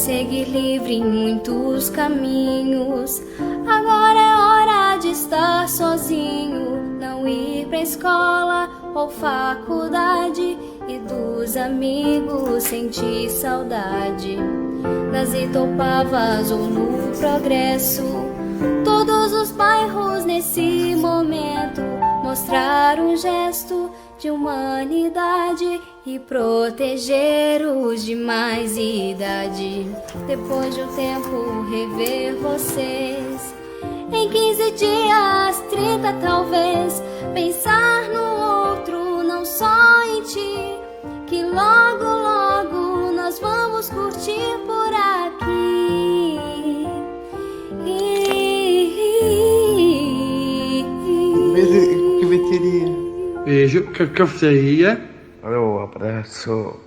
seguir livre em muitos caminhos. Agora é hora de estar sozinho, não ir pra escola ou faculdade, e dos amigos sentir saudade. Nas Itopavas ou no Progresso, todos os bairros nesse momento mostrar um gesto de humanidade e proteger os de mais idade. Depois de um tempo rever vocês, em 15 dias, 30 talvez, pensar no outro, não só em ti, que logo, logo nós vamos curtir por aqui. Beijo, cafeteria. Valeu, abraço.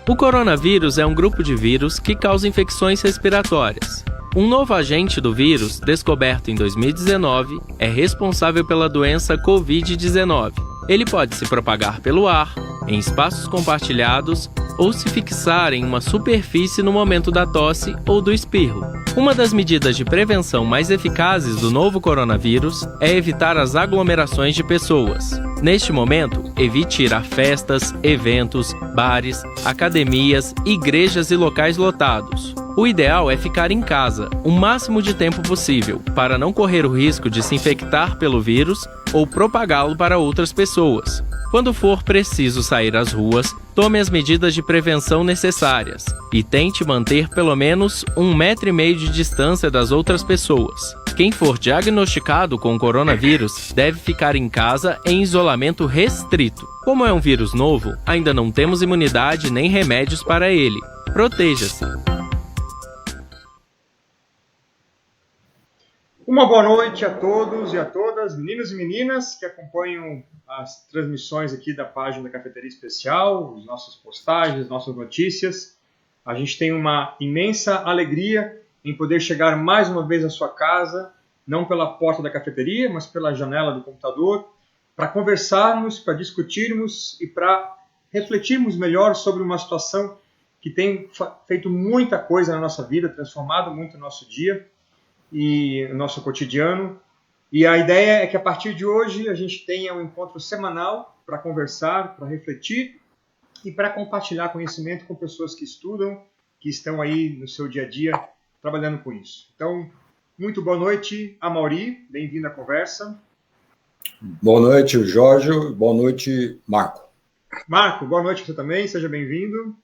O coronavírus é um grupo de vírus que causa infecções respiratórias. Um novo agente do vírus, descoberto em 2019, é responsável pela doença Covid-19. Ele pode se propagar pelo ar, em espaços compartilhados ou se fixar em uma superfície no momento da tosse ou do espirro. Uma das medidas de prevenção mais eficazes do novo coronavírus é evitar as aglomerações de pessoas. Neste momento, evite ir a festas, eventos, bares, academias, igrejas e locais lotados. O ideal é ficar em casa o máximo de tempo possível, para não correr o risco de se infectar pelo vírus ou propagá-lo para outras pessoas. Quando for preciso sair às ruas, tome as medidas de prevenção necessárias e tente manter pelo menos 1,5 metro de distância das outras pessoas. Quem for diagnosticado com coronavírus deve ficar em casa em isolamento restrito. Como é um vírus novo, ainda não temos imunidade nem remédios para ele. Proteja-se! Uma boa noite a todos e a todas, meninos e meninas que acompanham as transmissões aqui da página da Cafeteria Especial, as nossas postagens, nossas notícias. A gente tem uma imensa alegria em poder chegar mais uma vez à sua casa, não pela porta da cafeteria, mas pela janela do computador, para conversarmos, para discutirmos e para refletirmos melhor sobre uma situação que tem feito muita coisa na nossa vida, transformado muito o nosso dia e o nosso cotidiano. E a ideia é que a partir de hoje a gente tenha um encontro semanal para conversar, para refletir e para compartilhar conhecimento com pessoas que estudam, que estão aí no seu dia a dia trabalhando com isso. Então, muito boa noite, Amaury, bem-vindo à conversa. Boa noite, Jorge, boa noite, Marco. Marco, boa noite você também, seja bem-vindo.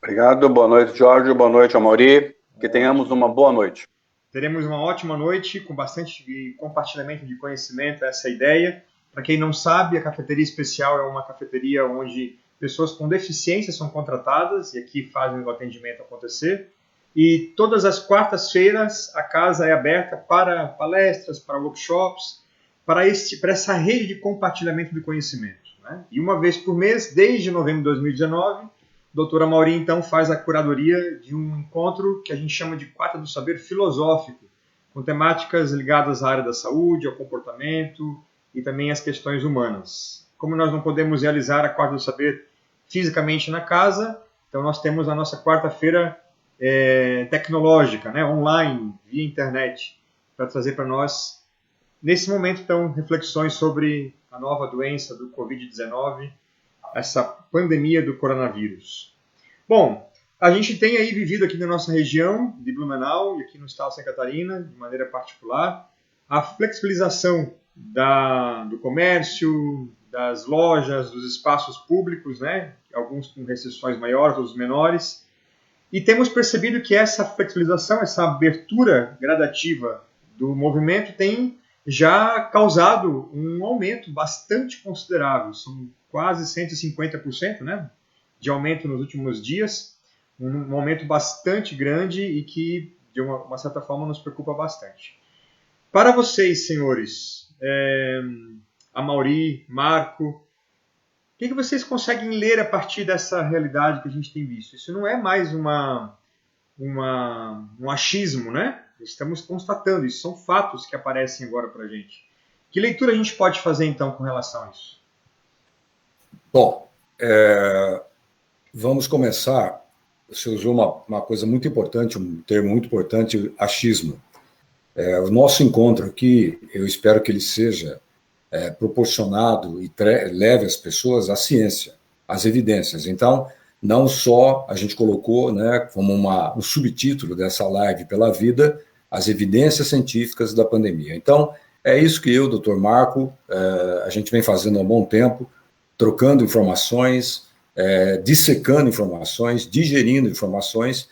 Obrigado, boa noite, Jorge, boa noite, Amaury. Que tenhamos uma boa noite. Teremos uma ótima noite com bastante compartilhamento de conhecimento, essa é a ideia. Para quem não sabe, a Cafeteria Especial é uma cafeteria onde pessoas com deficiência são contratadas e aqui fazem o atendimento acontecer. E todas as quartas-feiras a casa é aberta para palestras, para workshops, para essa rede de compartilhamento de conhecimento, né? E uma vez por mês, desde novembro de 2019, doutora Amaury, então, faz a curadoria de um encontro que a gente chama de Quarta do Saber Filosófico, com temáticas ligadas à área da saúde, ao comportamento e também às questões humanas. Como nós não podemos realizar a Quarta do Saber fisicamente na casa, então nós temos a nossa quarta-feira tecnológica, né, online, via internet, para trazer para nós, nesse momento, então, reflexões sobre a nova doença do Covid-19, essa pandemia do coronavírus. Bom, a gente tem aí vivido aqui na nossa região de Blumenau e aqui no estado de Santa Catarina, de maneira particular, a flexibilização do comércio, das lojas, dos espaços públicos, né? Alguns com restrições maiores, outros menores. E temos percebido que essa flexibilização, essa abertura gradativa do movimento tem já causado um aumento bastante considerável. São quase 150%, né, de aumento nos últimos dias, um aumento bastante grande e que, de uma certa forma, nos preocupa bastante. Para vocês, senhores, Amaury, Marco, o que vocês conseguem ler a partir dessa realidade que a gente tem visto? Isso não é mais um achismo, né? Estamos constatando, isso são fatos que aparecem agora para a gente. Que leitura a gente pode fazer, então, com relação a isso? Bom, vamos começar. Você usou uma coisa muito importante, um termo muito importante, achismo. O nosso encontro aqui, eu espero que ele seja proporcionado e leve as pessoas à ciência, às evidências. Então, não só a gente colocou, né, como um subtítulo dessa live pela vida, as evidências científicas da pandemia. Então, é isso que eu, Dr. Marco, a gente vem fazendo há um bom tempo, trocando informações, dissecando informações, digerindo informações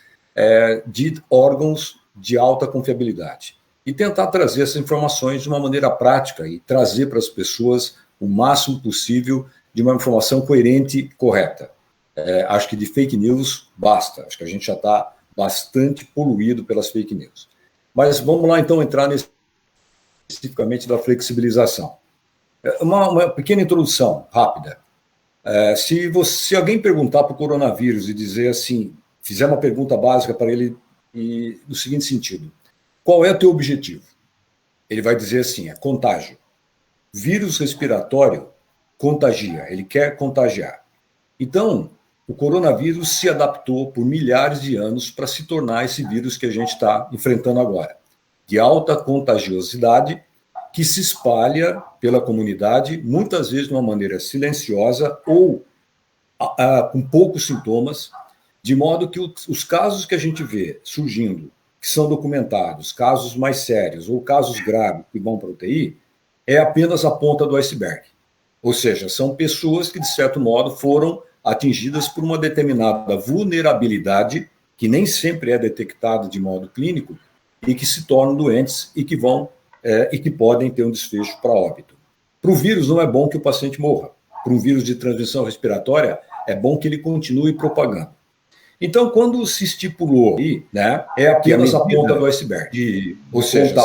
de órgãos de alta confiabilidade. E tentar trazer essas informações de uma maneira prática e trazer para as pessoas o máximo possível de uma informação coerente e correta. Acho que de fake news basta, acho que a gente já está bastante poluído pelas fake news. Mas vamos lá, então, entrar especificamente da flexibilização. Uma pequena introdução rápida. Se alguém perguntar para o coronavírus e dizer assim, fizer uma pergunta básica para ele no seguinte sentido: qual é o teu objetivo? Ele vai dizer assim, é contágio. Vírus respiratório contagia, ele quer contagiar. Então, o coronavírus se adaptou por milhares de anos para se tornar esse vírus que a gente está enfrentando agora, de alta contagiosidade, que se espalha pela comunidade, muitas vezes de uma maneira silenciosa ou com poucos sintomas, de modo que os casos que a gente vê surgindo, que são documentados, casos mais sérios ou casos graves que vão para a UTI, é apenas a ponta do iceberg. Ou seja, são pessoas que, de certo modo, foram atingidas por uma determinada vulnerabilidade, que nem sempre é detectada de modo clínico, e que se tornam doentes e que podem ter um desfecho para óbito. Para o vírus não é bom que o paciente morra. Para um vírus de transmissão respiratória, é bom que ele continue propagando. Então, quando se estipulou, né, é apenas a ponta do iceberg. Ou seja,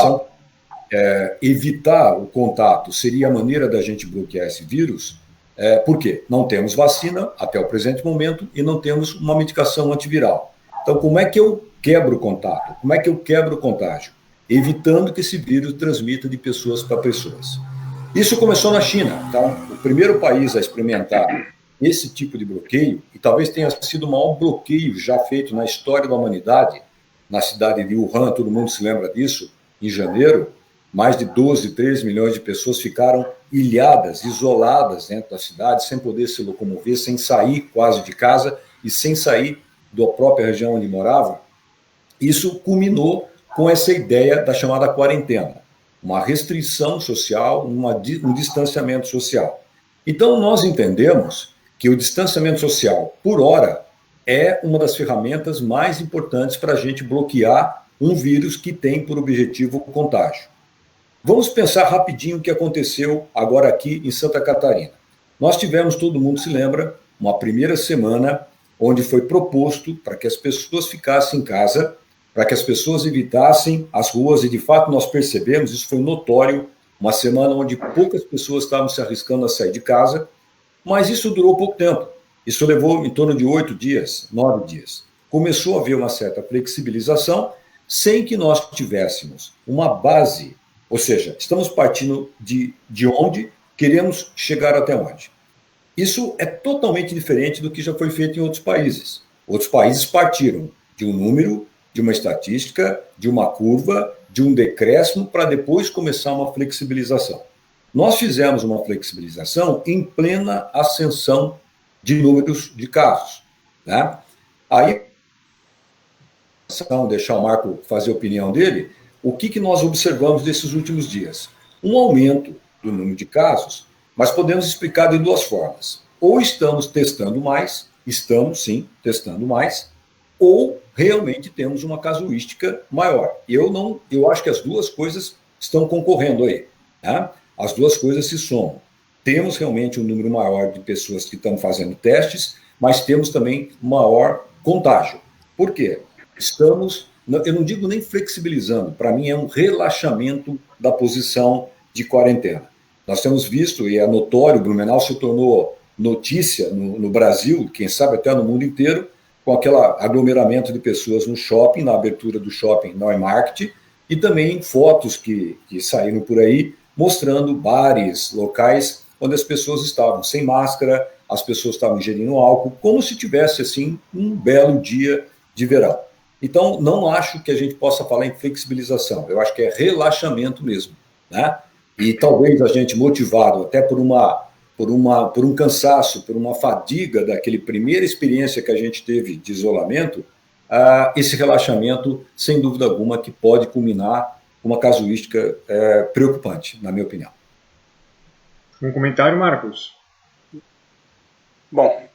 evitar o contato seria a maneira da gente bloquear esse vírus. Por quê? Não temos vacina até o presente momento e não temos uma medicação antiviral. Então, como é que eu quebro o contato? Como é que eu quebro o contágio? Evitando que esse vírus transmita de pessoas para pessoas. Isso começou na China. Então, o primeiro país a experimentar esse tipo de bloqueio, e talvez tenha sido o maior bloqueio já feito na história da humanidade, na cidade de Wuhan, todo mundo se lembra disso, em janeiro, mais de 12, 13 milhões de pessoas ficaram ilhadas, isoladas dentro da cidade, sem poder se locomover, sem sair quase de casa e sem sair da própria região onde moravam. Isso culminou com essa ideia da chamada quarentena, uma restrição social, um distanciamento social. Então, nós entendemos que o distanciamento social, por hora, é uma das ferramentas mais importantes para a gente bloquear um vírus que tem por objetivo o contágio. Vamos pensar rapidinho o que aconteceu agora aqui em Santa Catarina. Nós tivemos, todo mundo se lembra, uma primeira semana onde foi proposto para que as pessoas ficassem em casa, para que as pessoas evitassem as ruas, e de fato nós percebemos, isso foi notório, uma semana onde poucas pessoas estavam se arriscando a sair de casa, mas isso durou pouco tempo. Isso levou em torno de 8 dias, 9 dias. Começou a haver uma certa flexibilização, sem que nós tivéssemos uma base, ou seja, estamos partindo de onde queremos chegar até onde. Isso é totalmente diferente do que já foi feito em outros países. Outros países partiram de um número, de uma estatística, de uma curva, de um decréscimo, para depois começar uma flexibilização. Nós fizemos uma flexibilização em plena ascensão de números de casos, né? Aí, deixar o Marco fazer a opinião dele, o que nós observamos desses últimos dias? Um aumento do número de casos, mas podemos explicar de duas formas. Ou estamos testando mais, estamos sim testando mais, ou realmente temos uma casuística maior. Eu acho que as duas coisas estão concorrendo aí, né? As duas coisas se somam. Temos realmente um número maior de pessoas que estão fazendo testes, mas temos também maior contágio. Por quê? Eu não digo nem flexibilizando, para mim é um relaxamento da posição de quarentena. Nós temos visto, e é notório, Blumenau se tornou notícia no Brasil, quem sabe até no mundo inteiro, com aquele aglomeramento de pessoas no shopping, na abertura do shopping Neumarkt, e também fotos que saíram por aí mostrando bares, locais onde as pessoas estavam sem máscara, as pessoas estavam ingerindo álcool, como se tivesse, assim, um belo dia de verão. Então, não acho que a gente possa falar em flexibilização, eu acho que é relaxamento mesmo, né? E talvez a gente, motivado até por um cansaço, por uma fadiga daquela primeira experiência que a gente teve de isolamento, esse relaxamento, sem dúvida alguma, que pode culminar com uma casuística preocupante, na minha opinião. Um comentário, Marcos? Bom,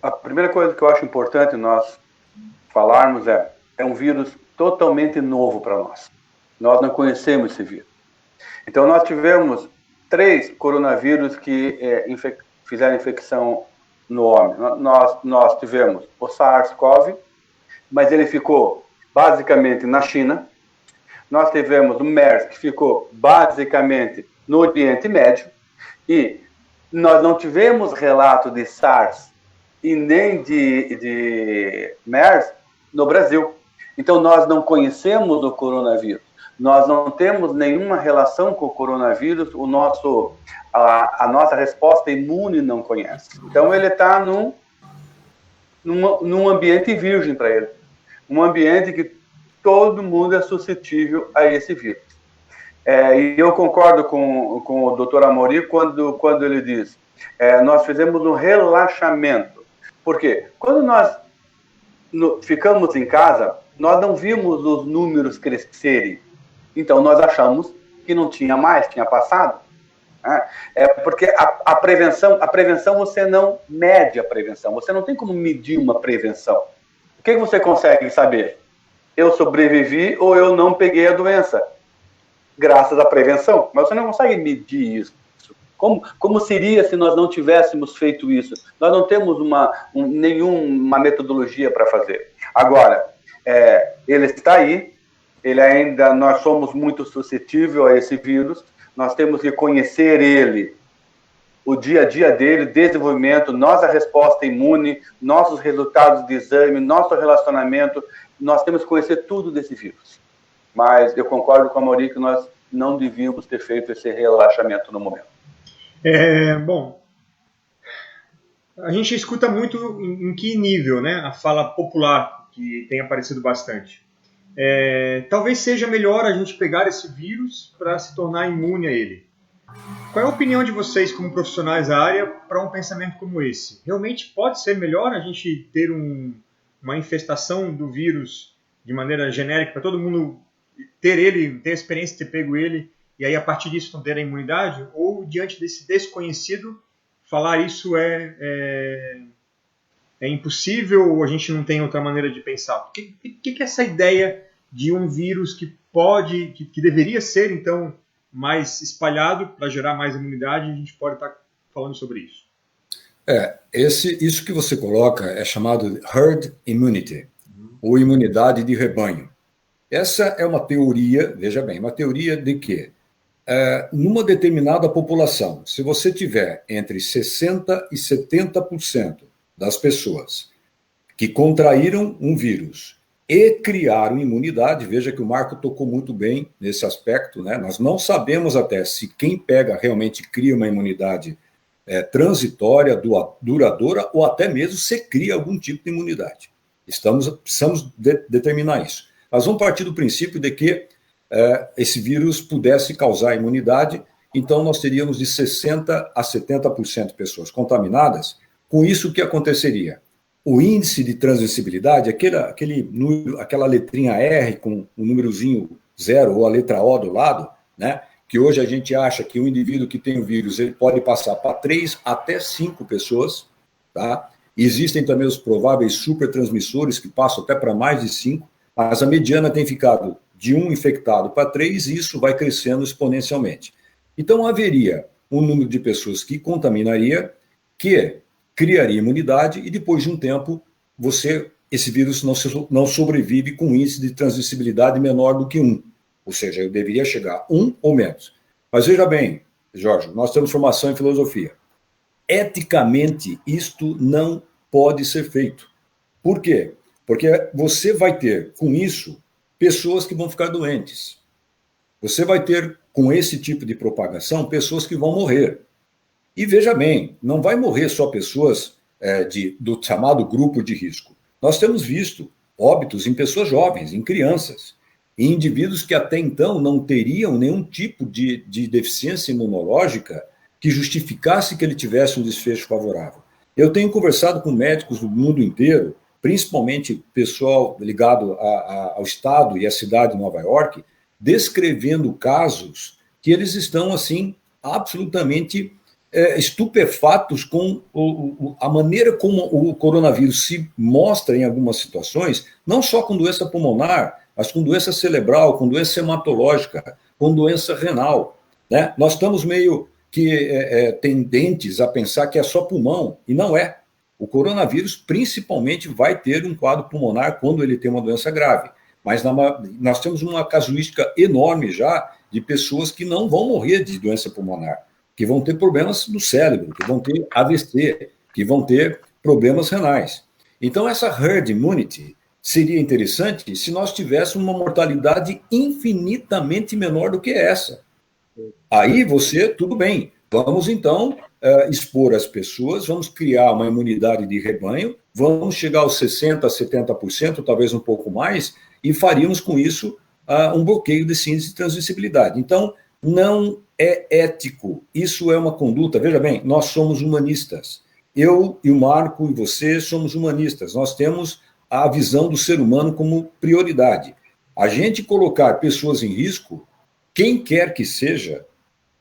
a primeira coisa que eu acho importante nós falarmos é um vírus totalmente novo para nós. Nós não conhecemos esse vírus. Então, nós tivemos 3 coronavírus que fizeram infecção no homem. Nós tivemos o SARS-CoV, mas ele ficou basicamente na China. Nós tivemos o MERS, que ficou basicamente no Oriente Médio. E nós não tivemos relato de SARS e nem de MERS no Brasil. Então, nós não conhecemos o coronavírus. Nós não temos nenhuma relação com o coronavírus, a nossa resposta imune não conhece. Então, ele está num ambiente virgem para ele. Um ambiente que todo mundo é suscetível a esse vírus. E eu concordo com o Dr. Amorim quando ele diz, nós fizemos um relaxamento. Por quê? Quando nós ficamos em casa, nós não vimos os números crescerem. Então, nós achamos que não tinha mais, tinha passado. Porque a prevenção, você não mede a prevenção. Você não tem como medir uma prevenção. O que você consegue saber? Eu sobrevivi ou eu não peguei a doença? Graças à prevenção. Mas você não consegue medir isso. Como seria se nós não tivéssemos feito isso? Nós não temos nenhuma metodologia para fazer. Agora, ele está aí. Nós somos muito suscetíveis a esse vírus, nós temos que conhecer ele, o dia a dia dele, desenvolvimento, nossa resposta imune, nossos resultados de exame, nosso relacionamento, nós temos que conhecer tudo desse vírus. Mas eu concordo com a Amorim que nós não devíamos ter feito esse relaxamento no momento. Bom, a gente escuta muito em que nível, né, a fala popular, que tem aparecido bastante. Talvez seja melhor a gente pegar esse vírus para se tornar imune a ele. Qual é a opinião de vocês, como profissionais da área, para um pensamento como esse? Realmente pode ser melhor a gente ter uma infestação do vírus de maneira genérica, para todo mundo ter a experiência de ter pego ele, e aí a partir disso não ter a imunidade? Ou diante desse desconhecido, falar isso é impossível ou a gente não tem outra maneira de pensar? O que é essa ideia de um vírus que deveria ser, então, mais espalhado para gerar mais imunidade? A gente pode estar falando sobre isso. Isso que você coloca é chamado herd immunity, ou imunidade de rebanho. Essa é uma teoria, veja bem, uma teoria de que numa determinada população, se você tiver entre 60% e 70% das pessoas que contraíram um vírus e criaram imunidade, veja que o Marco tocou muito bem nesse aspecto, né? Nós não sabemos até se quem pega realmente cria uma imunidade transitória, duradoura, ou até mesmo se cria algum tipo de imunidade. Precisamos determinar isso. Nós vamos partir do princípio de que esse vírus pudesse causar imunidade, então nós teríamos de 60% a 70% de pessoas contaminadas. Com isso, o que aconteceria? O índice de transmissibilidade, aquela letrinha R com o númerozinho 0 ou a letra O do lado, né, que hoje a gente acha que um indivíduo que tem o vírus ele pode passar para 3 até 5 pessoas. Tá? Existem também os prováveis supertransmissores que passam até para mais de 5, mas a mediana tem ficado de 1 infectado para 3 e isso vai crescendo exponencialmente. Então haveria um número de pessoas que contaminaria, que criaria imunidade e depois de um tempo esse vírus não sobrevive com um índice de transmissibilidade menor do que 1. Ou seja, eu deveria chegar a 1 ou menos. Mas veja bem, Jorge, nós temos formação em filosofia. Eticamente, isto não pode ser feito. Por quê? Porque você vai ter, com isso, pessoas que vão ficar doentes. Você vai ter com esse tipo de propagação, pessoas que vão morrer. E veja bem, não vai morrer só pessoas do chamado grupo de risco. Nós temos visto óbitos em pessoas jovens, em crianças, em indivíduos que até então não teriam nenhum tipo de deficiência imunológica que justificasse que ele tivesse um desfecho favorável. Eu tenho conversado com médicos do mundo inteiro, principalmente pessoal ligado ao estado e à cidade de Nova York, descrevendo casos que eles estão, assim, absolutamente estupefatos com a maneira como o coronavírus se mostra em algumas situações, não só com doença pulmonar, mas com doença cerebral, com doença hematológica, com doença renal, né? Nós estamos meio que tendentes a pensar que é só pulmão, e não é. O coronavírus, principalmente, vai ter um quadro pulmonar quando ele tem uma doença grave. Mas nós temos uma casuística enorme já de pessoas que não vão morrer de doença pulmonar, que vão ter problemas no cérebro, que vão ter AVC, que vão ter problemas renais. Então, essa herd immunity seria interessante se nós tivéssemos uma mortalidade infinitamente menor do que essa. Aí tudo bem, vamos então expor as pessoas, vamos criar uma imunidade de rebanho, vamos chegar aos 60%, 70%, talvez um pouco mais, e faríamos com isso um bloqueio desse índice de transmissibilidade. Então, não é ético, isso é uma conduta. Veja bem, nós somos humanistas. Eu e o Marco e você somos humanistas. Nós temos a visão do ser humano como prioridade. A gente colocar pessoas em risco, quem quer que seja,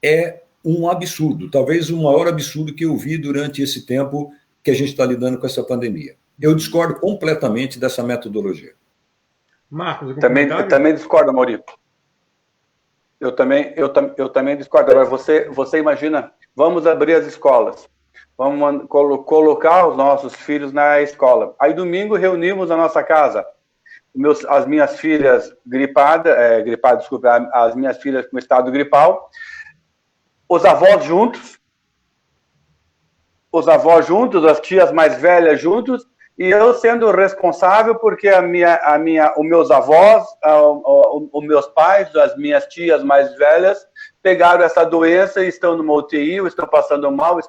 é um absurdo. Talvez o maior absurdo que eu vi durante esse tempo que a gente está lidando com essa pandemia. Eu discordo completamente dessa metodologia. Marcos, também discordo, Maurício. Eu também discordo. Agora, você imagina, vamos abrir as escolas, vamos colocar os nossos filhos na escola. Aí, domingo, reunimos a nossa casa. As minhas filhas as minhas filhas com estado gripal, os avós juntos, as tias mais velhas juntos, e eu sendo responsável porque os meus avós, os meus pais, as minhas tias mais velhas pegaram essa doença e estão numa UTI, ou estão passando mal,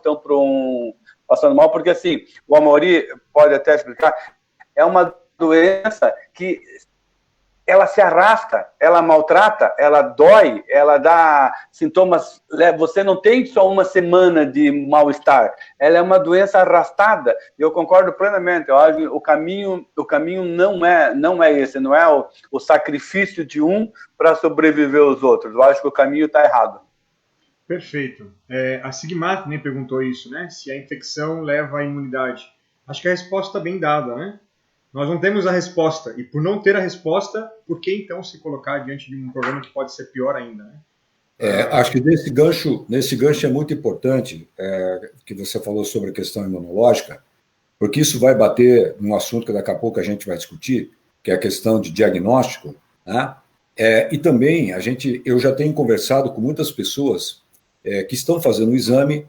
passando mal, porque assim, o Amaury pode até explicar, é uma doença que ela se arrasta, ela maltrata, ela dói, ela dá sintomas. Você não tem só uma semana de mal-estar, ela é uma doença arrastada. Eu concordo plenamente. Eu acho que o caminho não é esse, não é o sacrifício de um para sobreviver os outros. Eu acho que o caminho está errado. Perfeito. A Sigmar também perguntou isso, né? Se a infecção leva à imunidade. Acho que a resposta está bem dada, né? Nós não temos a resposta, e por não ter a resposta, por que então se colocar diante de um problema que pode ser pior ainda, né? Acho que nesse gancho é muito importante que você falou sobre a questão imunológica, porque isso vai bater num assunto que daqui a pouco a gente vai discutir, que é a questão de diagnóstico, né? E também eu já tenho conversado com muitas pessoas que estão fazendo o exame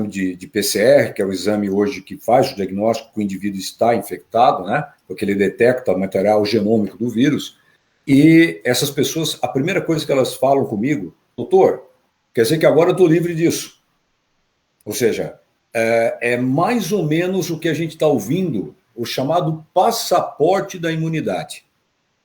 de PCR, que é o exame hoje que faz o diagnóstico que o indivíduo está infectado, né? Porque ele detecta o material genômico do vírus, e essas pessoas, a primeira coisa que elas falam comigo, doutor, quer dizer que agora eu estou livre disso. Ou seja, é mais ou menos o que a gente está ouvindo, o chamado passaporte da imunidade,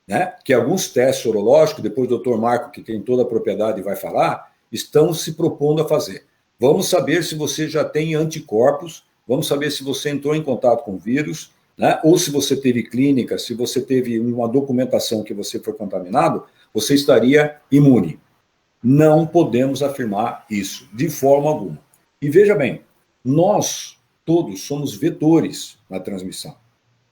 né? Que alguns testes sorológicos, depois o doutor Marco, que tem toda a propriedade, vai falar, estão se propondo a fazer. Vamos saber se você já tem anticorpos, vamos saber se você entrou em contato com o vírus, né? Ou se você teve clínica, se você teve uma documentação que você foi contaminado, você estaria imune. Não podemos afirmar isso, de forma alguma. E veja bem, nós todos somos vetores na transmissão.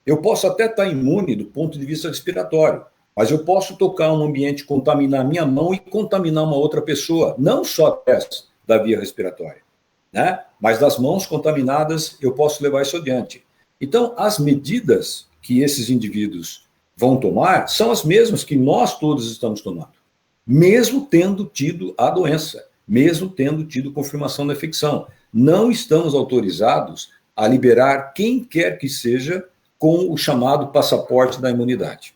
Eu posso até estar imune do ponto de vista respiratório, mas eu posso tocar um ambiente, contaminar minha mão e contaminar uma outra pessoa, não só dessa da via respiratória, né? Mas das mãos contaminadas eu posso levar isso adiante. Então, as medidas que esses indivíduos vão tomar são as mesmas que nós todos estamos tomando, mesmo tendo tido a doença, mesmo tendo tido confirmação da infecção. Não estamos autorizados a liberar quem quer que seja com o chamado passaporte da imunidade.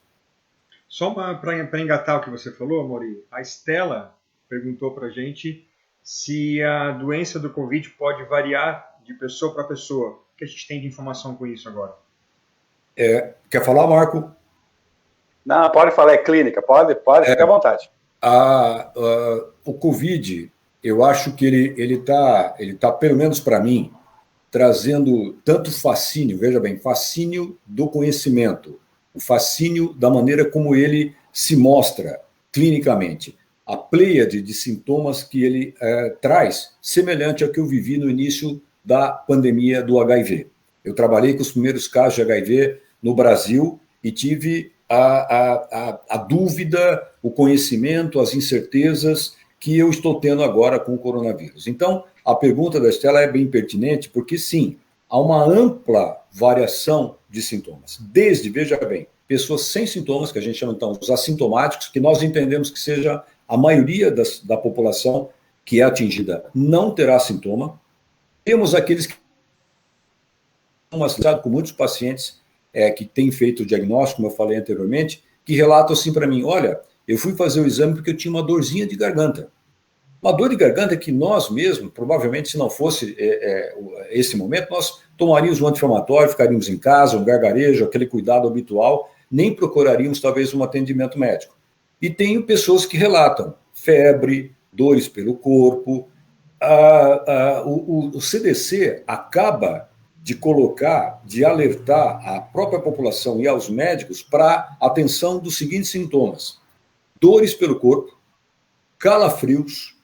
Só para engatar o que você falou, Amaury, a Estela perguntou para a gente se a doença do Covid pode variar de pessoa para pessoa. O que a gente tem de informação com isso agora? Quer falar, Marco? Não, pode falar, é clínica, pode, fica à vontade. O Covid, eu acho que ele tá, pelo menos para mim, trazendo tanto fascínio, veja bem, fascínio do conhecimento, o fascínio da maneira como ele se mostra clinicamente, a pleiade de sintomas que ele traz, semelhante ao que eu vivi no início da pandemia do HIV. Eu trabalhei com os primeiros casos de HIV no Brasil e tive a dúvida, o conhecimento, as incertezas que eu estou tendo agora com o coronavírus. Então, a pergunta da Estela é bem pertinente, porque sim, há uma ampla variação de sintomas. Desde, veja bem, pessoas sem sintomas, que a gente chama então os assintomáticos, que nós entendemos que seja a maioria da população que é atingida não terá sintoma. Temos aqueles que estão com muitos pacientes que têm feito o diagnóstico, como eu falei anteriormente, que relatam assim para mim, olha, eu fui fazer o exame porque eu tinha uma dorzinha de garganta. Uma dor de garganta que nós mesmos, provavelmente, se não fosse esse momento, nós tomaríamos um anti-inflamatório, ficaríamos em casa, um gargarejo, aquele cuidado habitual, nem procuraríamos, talvez, um atendimento médico. E tenho pessoas que relatam febre, dores pelo corpo. O CDC acaba de colocar, de alertar a própria população e aos médicos para a atenção dos seguintes sintomas: dores pelo corpo, calafrios,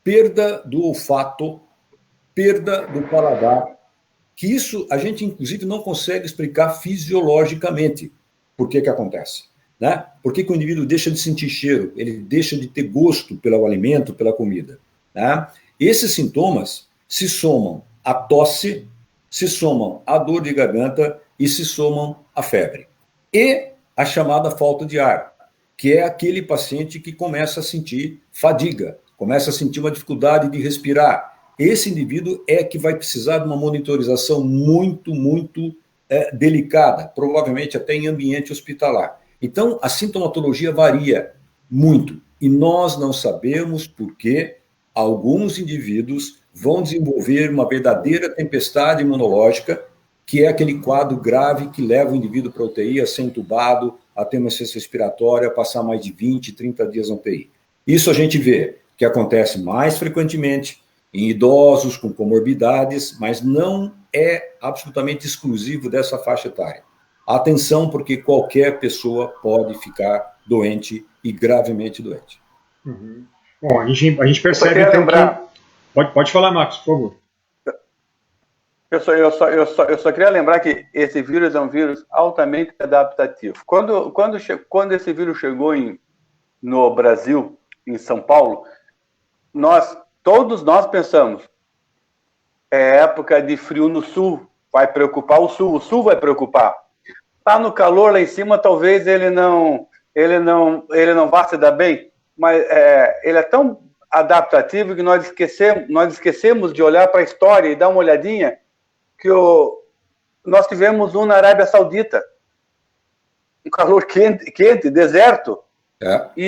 perda do olfato, perda do paladar, que isso a gente, inclusive, não consegue explicar fisiologicamente por que acontece, né? Por que o indivíduo deixa de sentir cheiro, ele deixa de ter gosto pelo alimento, pela comida, né? Esses sintomas se somam à tosse, se somam à dor de garganta e se somam à febre. E a chamada falta de ar, que é aquele paciente que começa a sentir fadiga, começa a sentir uma dificuldade de respirar. Esse indivíduo é que vai precisar de uma monitorização muito, muito delicada, provavelmente até em ambiente hospitalar. Então, a sintomatologia varia muito, e nós não sabemos por que alguns indivíduos vão desenvolver uma verdadeira tempestade imunológica, que é aquele quadro grave que leva o indivíduo para a UTI a ser entubado, a ter uma insuficiência respiratória, a passar mais de 20, 30 dias na UTI. Isso a gente vê que acontece mais frequentemente em idosos com comorbidades, mas não é absolutamente exclusivo dessa faixa etária. Atenção, porque qualquer pessoa pode ficar doente e gravemente doente. Uhum. Bom, a gente percebe então que... Pode falar, Marcos, por favor. Eu só queria lembrar que esse vírus é um vírus altamente adaptativo. Quando esse vírus chegou no Brasil, em São Paulo, todos nós pensamos, é época de frio no sul, vai preocupar o sul vai preocupar. Tá no calor lá em cima, talvez ele não vá se dar bem, mas ele é tão adaptativo que nós esquecemos de olhar para a história e dar uma olhadinha que nós tivemos na Arábia Saudita, um calor quente, deserto, e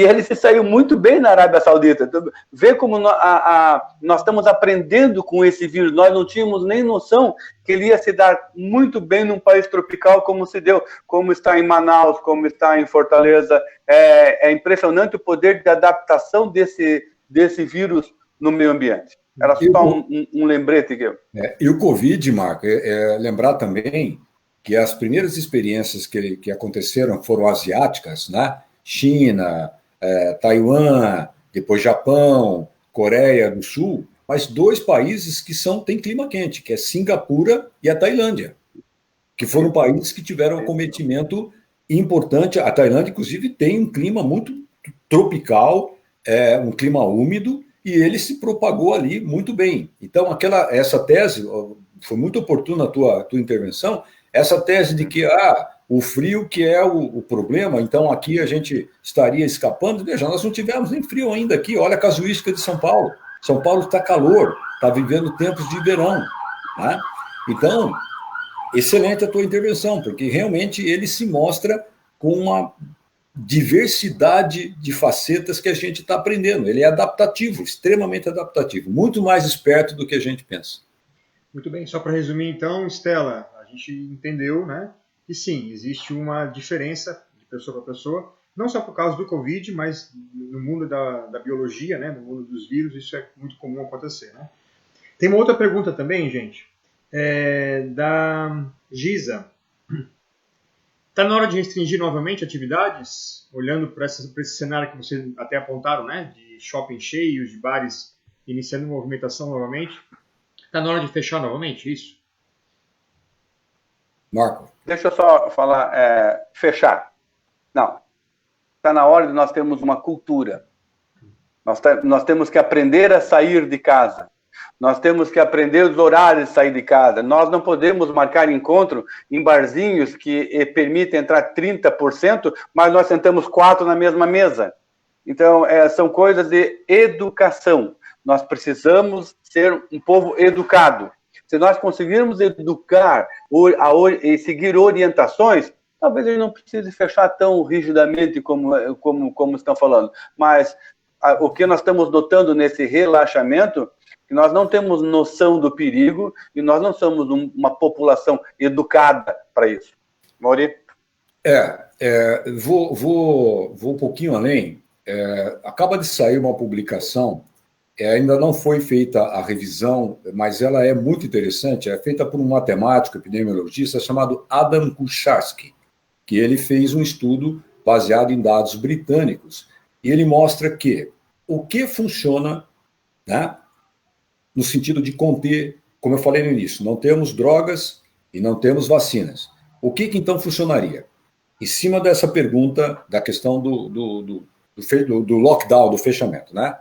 ele se saiu muito bem na Arábia Saudita. Vê como nós estamos aprendendo com esse vírus. Nós não tínhamos nem noção que ele ia se dar muito bem num país tropical como se deu, como está em Manaus, como está em Fortaleza. É impressionante o poder de adaptação desse vírus no meio ambiente. Era só um lembrete que E o Covid, Marco, lembrar também que as primeiras experiências que aconteceram foram asiáticas, né? China, Taiwan, depois Japão, Coreia do Sul, mas 2 países que têm clima quente, que é Singapura e a Tailândia, que foram países que tiveram um acometimento importante. A Tailândia, inclusive, tem um clima muito tropical, um clima úmido, e ele se propagou ali muito bem. Então, essa tese, foi muito oportuna a tua intervenção, essa tese de que o frio que é o problema, então aqui a gente estaria escapando. Veja, nós não tivemos nem frio ainda aqui, olha a casuística de São Paulo. São Paulo está calor, está vivendo tempos de verão, né? Então, excelente a tua intervenção, porque realmente ele se mostra com diversidade de facetas que a gente está aprendendo. Ele é adaptativo, extremamente adaptativo, muito mais esperto do que a gente pensa. Muito bem, só para resumir então, Estela, a gente entendeu, né, que sim, existe uma diferença de pessoa para pessoa, não só por causa do Covid, mas no mundo da biologia, né, no mundo dos vírus, isso é muito comum acontecer, né? Tem uma outra pergunta também, gente, da Giza. Está na hora de restringir novamente atividades, olhando para esse cenário que vocês até apontaram, né, de shopping cheios, de bares iniciando movimentação novamente? Está na hora de fechar novamente isso? Marco. Deixa eu só falar, fechar. Não. Está na hora de nós termos uma cultura. Nós temos que aprender a sair de casa. Nós temos que aprender os horários de sair de casa. Nós não podemos marcar encontro em barzinhos que permitem entrar 30%, mas nós sentamos 4 na mesma mesa. Então, são coisas de educação. Nós precisamos ser um povo educado. Se nós conseguirmos educar e seguir orientações, talvez a gente não precise fechar tão rigidamente como estão falando. Mas o que nós estamos notando nesse relaxamento, que nós não temos noção do perigo e nós não somos uma população educada para isso. Mauri? Vou um pouquinho além. Acaba de sair uma publicação, ainda não foi feita a revisão, mas ela é muito interessante, é feita por um matemático, epidemiologista, chamado Adam Kucharski, que ele fez um estudo baseado em dados britânicos, e ele mostra que o que funciona, né, no sentido de conter, como eu falei no início, não temos drogas e não temos vacinas. O que então funcionaria? Em cima dessa pergunta, da questão do lockdown, do fechamento, né?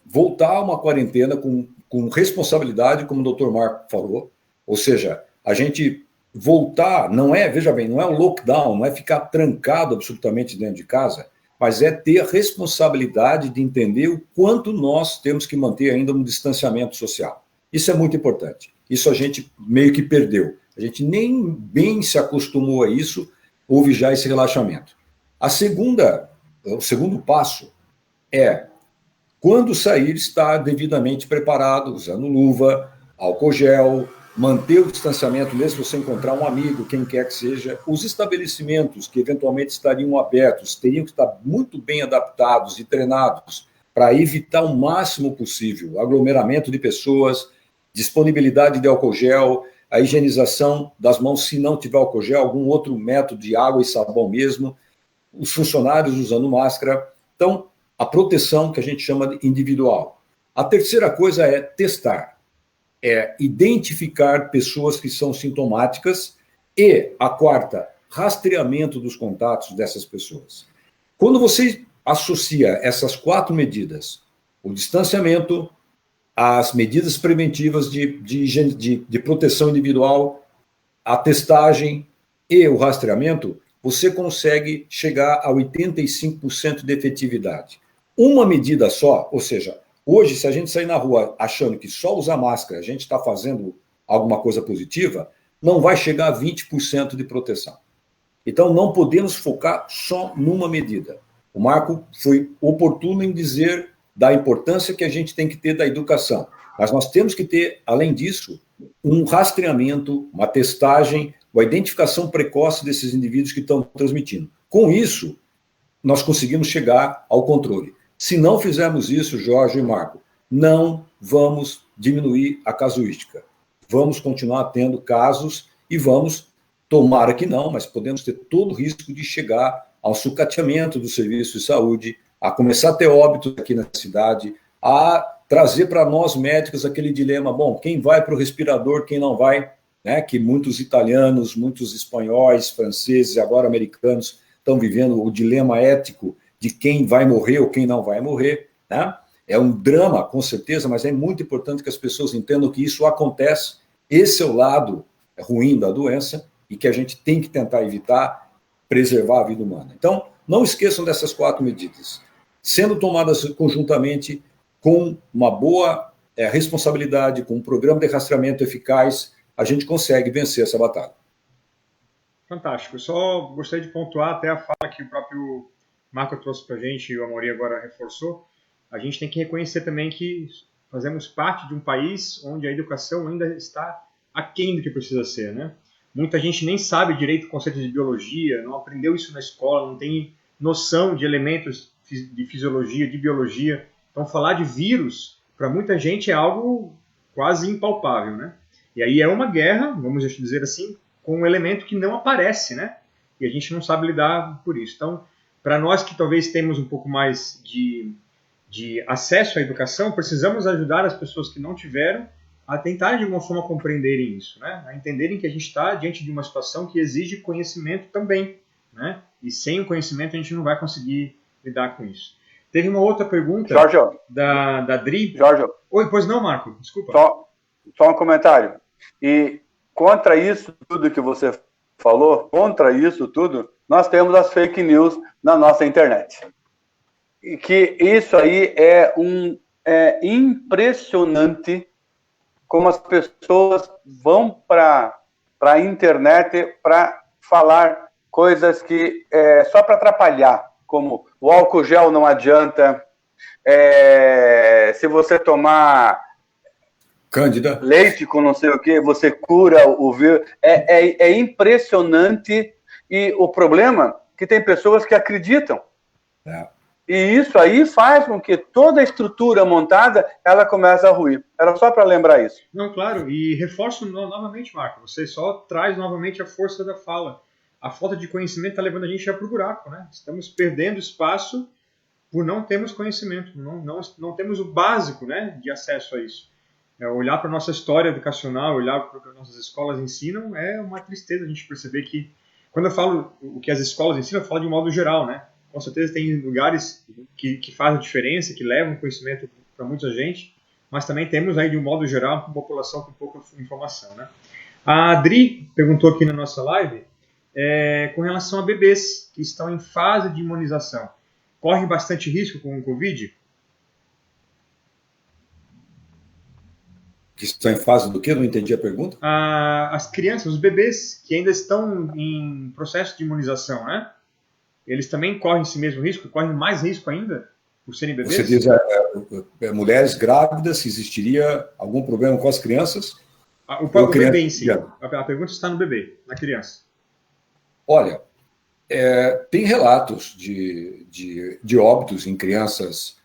Voltar a uma quarentena com responsabilidade, como o Dr. Marco falou, ou seja, a gente voltar, veja bem, não é um lockdown, não é ficar trancado absolutamente dentro de casa, mas é ter responsabilidade de entender o quanto nós temos que manter ainda um distanciamento social. Isso é muito importante. Isso a gente meio que perdeu. A gente nem bem se acostumou a isso, houve já esse relaxamento. O segundo passo é, quando sair, estar devidamente preparado, usando luva, álcool gel, manter o distanciamento, mesmo se você encontrar um amigo, quem quer que seja. Os estabelecimentos que eventualmente estariam abertos teriam que estar muito bem adaptados e treinados para evitar o máximo possível aglomeramento de pessoas, disponibilidade de álcool gel, a higienização das mãos, se não tiver álcool gel, algum outro método de água e sabão mesmo, os funcionários usando máscara. Então, a proteção que a gente chama de individual. A terceira coisa é testar. Identificar pessoas que são sintomáticas e, a quarta, rastreamento dos contatos dessas pessoas. Quando você associa essas 4 medidas, o distanciamento, as medidas preventivas de proteção individual, a testagem e o rastreamento, você consegue chegar a 85% de efetividade. Uma medida só, ou seja, hoje, se a gente sair na rua achando que só usar máscara a gente está fazendo alguma coisa positiva, não vai chegar a 20% de proteção. Então, não podemos focar só numa medida. O Marco foi oportuno em dizer da importância que a gente tem que ter da educação. Mas nós temos que ter, além disso, um rastreamento, uma testagem, uma identificação precoce desses indivíduos que estão transmitindo. Com isso, nós conseguimos chegar ao controle. Se não fizermos isso, Jorge e Marco, não vamos diminuir a casuística. Vamos continuar tendo casos e vamos, tomara que não, mas podemos ter todo o risco de chegar ao sucateamento do serviço de saúde, a começar a ter óbitos aqui na cidade, a trazer para nós médicos aquele dilema, bom, quem vai para o respirador, quem não vai, né? Que muitos italianos, muitos espanhóis, franceses e agora americanos estão vivendo o dilema ético de quem vai morrer ou quem não vai morrer, né? É um drama, com certeza, mas é muito importante que as pessoas entendam que isso acontece. Esse é o lado ruim da doença e que a gente tem que tentar evitar, preservar a vida humana. Então, não esqueçam dessas 4 medidas. Sendo tomadas conjuntamente com uma boa responsabilidade, com um programa de rastreamento eficaz, a gente consegue vencer essa batalha. Fantástico. Eu só gostaria de pontuar até a fala que o próprio Marco trouxe para a gente e o Amorim agora reforçou. A gente tem que reconhecer também que fazemos parte de um país onde a educação ainda está aquém do que precisa ser, né? Muita gente nem sabe direito o conceito de biologia, não aprendeu isso na escola, não tem noção de elementos de fisiologia, de biologia. Então, falar de vírus, para muita gente, é algo quase impalpável, né? E aí é uma guerra, vamos dizer assim, com um elemento que não aparece, né? E a gente não sabe lidar por isso. Então, para nós que talvez temos um pouco mais de acesso à educação, precisamos ajudar as pessoas que não tiveram a tentar de alguma forma compreenderem isso, né? A entenderem que a gente está diante de uma situação que exige conhecimento também, né? E sem o conhecimento a gente não vai conseguir lidar com isso. Teve uma outra pergunta da Dri. Jorge. Oi, pois não, Marco, desculpa. Só um comentário. E contra isso tudo que você falou, contra isso tudo, nós temos as fake news na nossa internet. E que isso aí é impressionante como as pessoas vão para a internet para falar coisas que só para atrapalhar, como o álcool gel não adianta, se você tomar Cândida, leite com não sei o que, você cura o vírus. É impressionante, e o problema é que tem pessoas que acreditam. E isso aí faz com que toda a estrutura montada, ela comece a ruir. Era só para lembrar isso. Não, claro, e reforço novamente, Marco, você só traz novamente a força da fala. A falta de conhecimento está levando a gente para o buraco, né? Estamos perdendo espaço por não termos conhecimento, não temos o básico, né, de acesso a isso. Olhar para a nossa história educacional, olhar para o que as nossas escolas ensinam, é uma tristeza a gente perceber que, quando eu falo o que as escolas ensinam, eu falo de um modo geral, né? Com certeza tem lugares que fazem diferença, que levam conhecimento para muita gente, mas também temos aí, de um modo geral, uma população com pouca informação, né? A Adri perguntou aqui na nossa live com relação a bebês que estão em fase de imunização. Corre bastante risco com o Covid? Que estão em fase do quê? Não entendi a pergunta. As crianças, os bebês que ainda estão em processo de imunização, né? Eles também correm esse mesmo risco? Correm mais risco ainda por serem bebês? Você diz mulheres grávidas, se existiria algum problema com as crianças? O bebê em si. A pergunta está no bebê, na criança. Olha, tem relatos de óbitos em crianças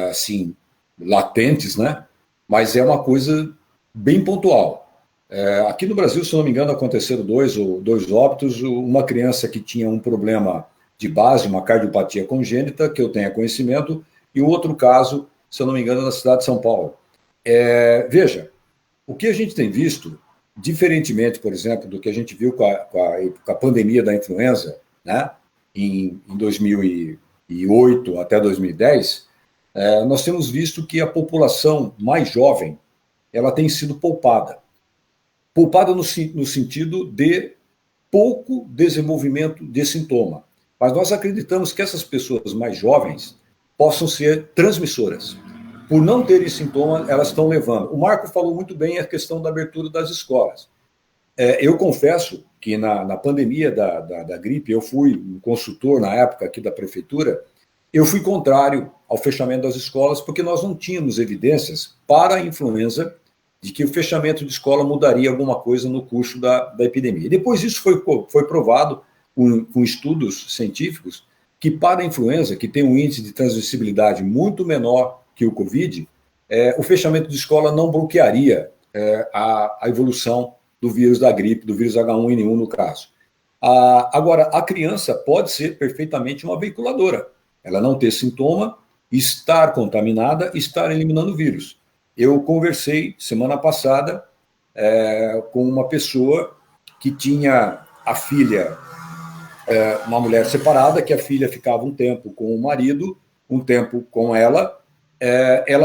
assim, latentes, né? Mas é uma coisa bem pontual. Aqui no Brasil, se não me engano, aconteceram dois óbitos. Uma criança que tinha um problema de base, uma cardiopatia congênita, que eu tenha conhecimento, e um outro caso, se eu não me engano, na cidade de São Paulo. Veja, o que a gente tem visto, diferentemente, por exemplo, do que a gente viu com a pandemia da influenza, né, em 2008 até 2010, nós temos visto que a população mais jovem ela tem sido poupada. Poupada no sentido de pouco desenvolvimento de sintoma. Mas nós acreditamos que essas pessoas mais jovens possam ser transmissoras. Por não terem sintoma, elas estão levando. O Marco falou muito bem a questão da abertura das escolas. Eu confesso que na pandemia da gripe, eu fui um consultor na época aqui da prefeitura, eu fui contrário ao fechamento das escolas, porque nós não tínhamos evidências para a influenza de que o fechamento de escola mudaria alguma coisa no curso da epidemia. E depois disso foi provado com estudos científicos que para a influenza, que tem um índice de transmissibilidade muito menor que o Covid, o fechamento de escola não bloquearia a evolução do vírus da gripe, do vírus H1N1 no caso. Agora, a criança pode ser perfeitamente uma veiculadora. Ela não ter sintoma, estar contaminada, estar eliminando o vírus. Eu conversei semana passada com uma pessoa que tinha a filha, uma mulher separada, que a filha ficava um tempo com o marido, um tempo com ela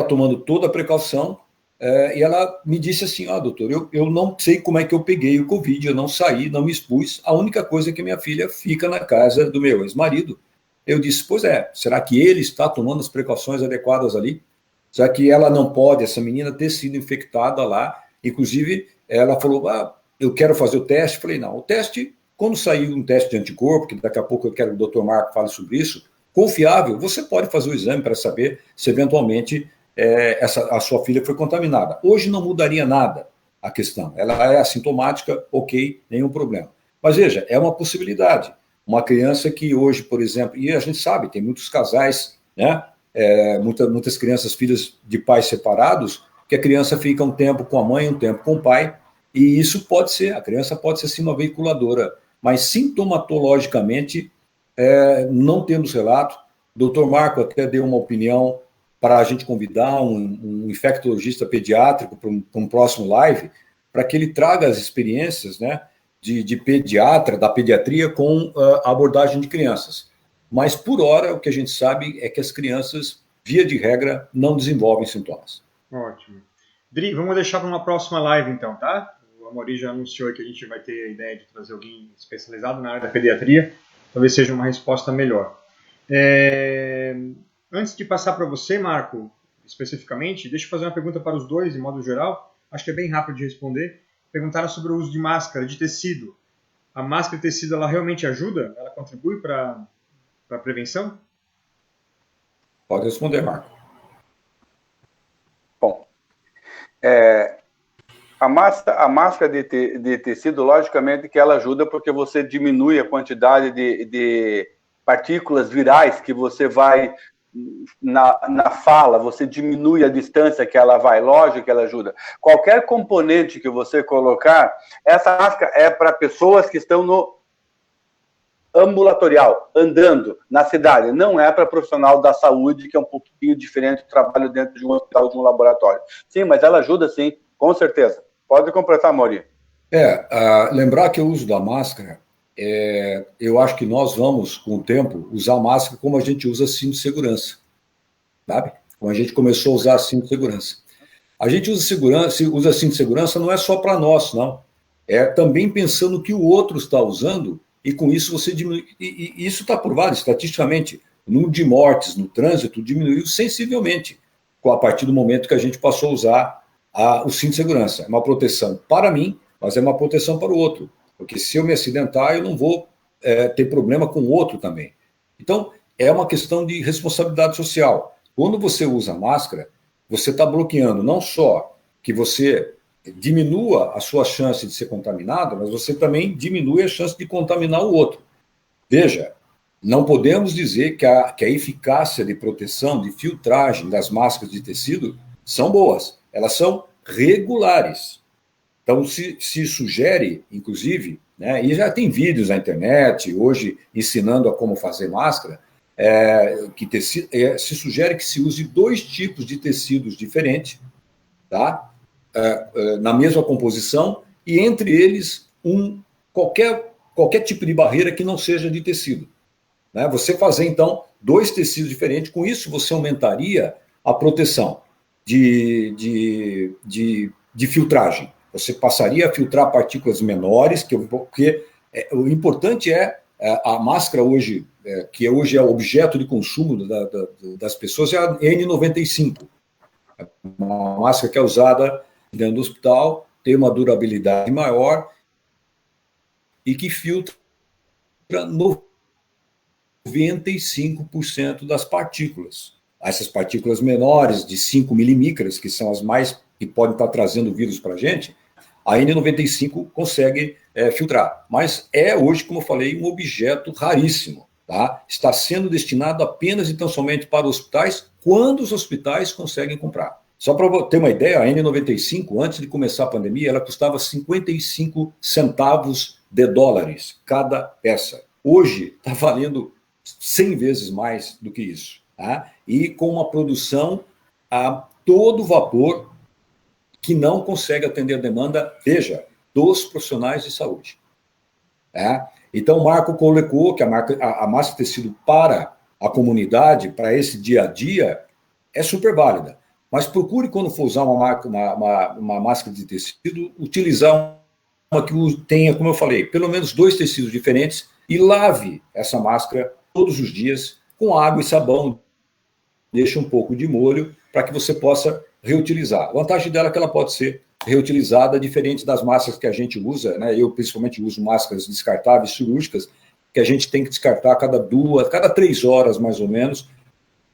tomando toda a precaução, e ela me disse assim, doutor, eu não sei como é que eu peguei o Covid, eu não saí, não me expus, a única coisa é que minha filha fica na casa do meu ex-marido. Eu disse, pois será que ele está tomando as precauções adequadas ali? Será que ela não pode, essa menina, ter sido infectada lá? Inclusive, ela falou, eu quero fazer o teste. Falei, não, o teste Quando sair um teste de anticorpo, que daqui a pouco eu quero que o Dr. Marco fale sobre isso, confiável, você pode fazer o exame para saber se eventualmente a sua filha foi contaminada. Hoje não mudaria nada a questão. Ela é assintomática, ok, nenhum problema. Mas veja, é uma possibilidade. Uma criança que hoje, por exemplo, e a gente sabe, tem muitos casais, né? Muitas crianças, filhas de pais separados, que a criança fica um tempo com a mãe, um tempo com o pai, e isso pode ser, a criança pode ser sim uma veiculadora, mas sintomatologicamente não temos relato. O Dr. Marco até deu uma opinião para a gente convidar um infectologista pediátrico para um próximo live, para que ele traga as experiências, né, de pediatra, da pediatria com a abordagem de crianças. Mas, por hora, o que a gente sabe é que as crianças, via de regra, não desenvolvem sintomas. Ótimo. Dri, vamos deixar para uma próxima live, então, tá? O Amaury já anunciou que a gente vai ter a ideia de trazer alguém especializado na área da pediatria. Talvez seja uma resposta melhor. Antes de passar para você, Marco, especificamente, deixa eu fazer uma pergunta para os dois, de modo geral. Acho que é bem rápido de responder. Perguntaram sobre o uso de máscara de tecido. A máscara de tecido, ela realmente ajuda? Ela contribui para a prevenção? Pode responder, Marco. Bom, a máscara de tecido, logicamente que ela ajuda porque você diminui a quantidade de partículas virais que você vai na fala, você diminui a distância que ela vai, lógico que ela ajuda. Qualquer componente que você colocar, essa máscara é para pessoas que estão no ambulatorial, andando na cidade, não é para profissional da saúde, que é um pouquinho diferente do trabalho dentro de um hospital, de um laboratório. Sim, mas ela ajuda sim, com certeza. Pode completar, Mauri. Lembrar que o uso da máscara, eu acho que nós vamos, com o tempo, usar máscara como a gente usa cinto de segurança, sabe? Como a gente começou a usar cinto de segurança. A gente usa cinto de segurança não é só para nós, não. É também pensando que o outro está usando, e com isso você diminui. E isso está provado estatisticamente. O número de mortes no trânsito diminuiu sensivelmente a partir do momento que a gente passou a usar o cinto de segurança. É uma proteção para mim, mas é uma proteção para o outro. Porque se eu me acidentar, eu não vou ter problema com o outro também. Então, é uma questão de responsabilidade social. Quando você usa máscara, você está bloqueando não só que você diminua a sua chance de ser contaminado, mas você também diminui a chance de contaminar o outro. Veja, não podemos dizer que a eficácia de proteção, de filtragem das máscaras de tecido são boas. Elas são regulares. Então, se sugere, inclusive, né, e já tem vídeos na internet, hoje, ensinando a como fazer máscara, se sugere que se use 2 tipos de tecidos diferentes, tá? Na mesma composição, e entre eles, qualquer tipo de barreira que não seja de tecido. Né? Você fazer, então, 2 tecidos diferentes, com isso você aumentaria a proteção de filtragem. Você passaria a filtrar partículas menores, porque o importante a máscara hoje, que hoje é o objeto de consumo das pessoas, é a N95. Uma máscara que é usada dentro do hospital, tem uma durabilidade maior e que filtra 95% das partículas. Essas partículas menores, de 5 milimicras, que são as mais que podem estar trazendo vírus para a gente, a N95 consegue filtrar. Mas hoje, como eu falei, um objeto raríssimo. Tá? Está sendo destinado apenas e tão somente para hospitais, quando os hospitais conseguem comprar. Só para ter uma ideia, a N95, antes de começar a pandemia, ela custava 55 centavos de dólares cada peça. Hoje está valendo 100 vezes mais do que isso. Tá? E com uma produção a todo vapor, que não consegue atender a demanda, veja, dos profissionais de saúde. Tá? Então, o Marco colocou que a máscara de tecido para a comunidade, para esse dia a dia, é super válida. Mas procure, quando for usar uma máscara de tecido, utilizar uma que tenha, como eu falei, pelo menos 2 tecidos diferentes e lave essa máscara todos os dias com água e sabão. Deixe um pouco de molho para que você possa reutilizar. A vantagem dela é que ela pode ser reutilizada, diferente das máscaras que a gente usa, né? Eu principalmente uso máscaras descartáveis cirúrgicas, que a gente tem que descartar cada 3 horas mais ou menos,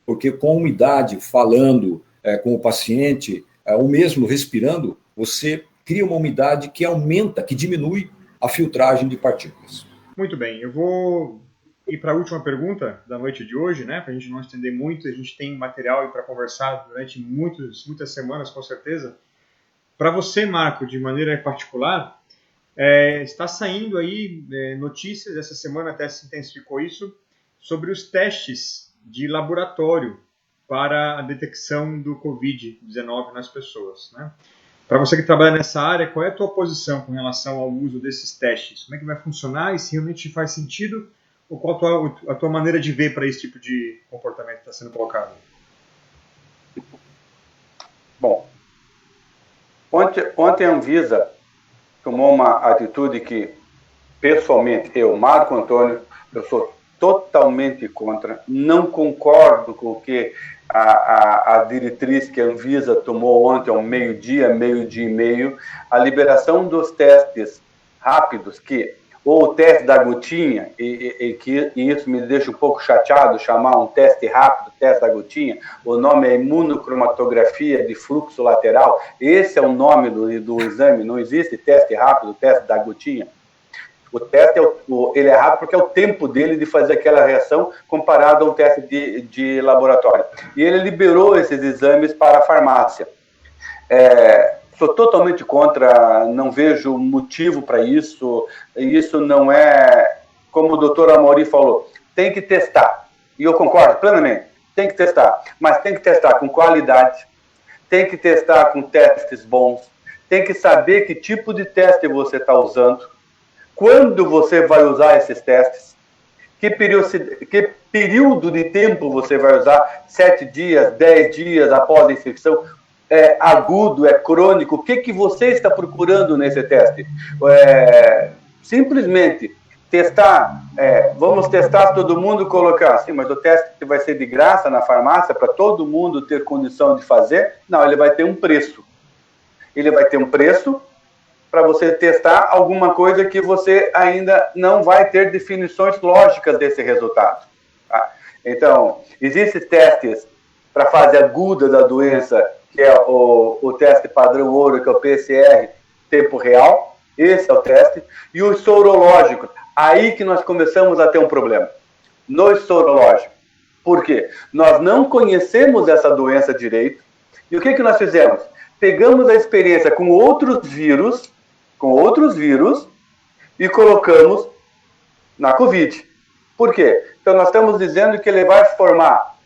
porque com umidade, falando com o paciente, ou mesmo respirando, você cria uma umidade que aumenta, que diminui a filtragem de partículas. Muito bem, eu vou ir para a última pergunta da noite de hoje, né? Para a gente não estender muito, a gente tem material para conversar durante muitas semanas, com certeza. Para você, Marco, de maneira particular, está saindo aí notícias, essa semana até se intensificou isso, sobre os testes de laboratório para a detecção do Covid-19 nas pessoas, né? Para você que trabalha nessa área, qual é a tua posição com relação ao uso desses testes? Como é que vai funcionar e se realmente faz sentido? Ou qual a tua maneira de ver para esse tipo de comportamento que está sendo colocado? Bom, ontem a Anvisa tomou uma atitude que, pessoalmente, eu, Marco Antônio, eu sou totalmente contra, não concordo com o que a diretriz que a Anvisa tomou ontem ao meio-dia e meio, a liberação dos testes rápidos, ou o teste da gotinha, e isso me deixa um pouco chateado, chamar um teste rápido, teste da gotinha, o nome é imunocromatografia de fluxo lateral, esse é o nome do exame, não existe teste rápido, teste da gotinha. O teste ele é rápido porque é o tempo dele de fazer aquela reação comparado a um teste de laboratório. E ele liberou esses exames para a farmácia. Sou totalmente contra, não vejo motivo para isso. Isso não é, como o doutor Amaury falou, tem que testar. E eu concordo plenamente, tem que testar. Mas tem que testar com qualidade, tem que testar com testes bons, tem que saber que tipo de teste você está usando, quando você vai usar esses testes, que período de tempo você vai usar, 7 dias, 10 dias após a infecção, é agudo, é crônico, o que você está procurando nesse teste? Simplesmente testar, vamos testar todo mundo, colocar, sim, mas o teste vai ser de graça na farmácia para todo mundo ter condição de fazer? Não, ele vai ter um preço. Ele vai ter um preço para você testar alguma coisa que você ainda não vai ter definições lógicas desse resultado. Tá? Então, existem testes para a fase aguda da doença, que é o teste padrão ouro, que é o PCR, tempo real, esse é o teste, e os sorológicos, aí que nós começamos a ter um problema, nos sorológicos. Por quê? Nós não conhecemos essa doença direito, e o que nós fizemos? Pegamos a experiência com outros vírus, e colocamos na Covid. Por quê? Então, nós estamos dizendo que ele vai formar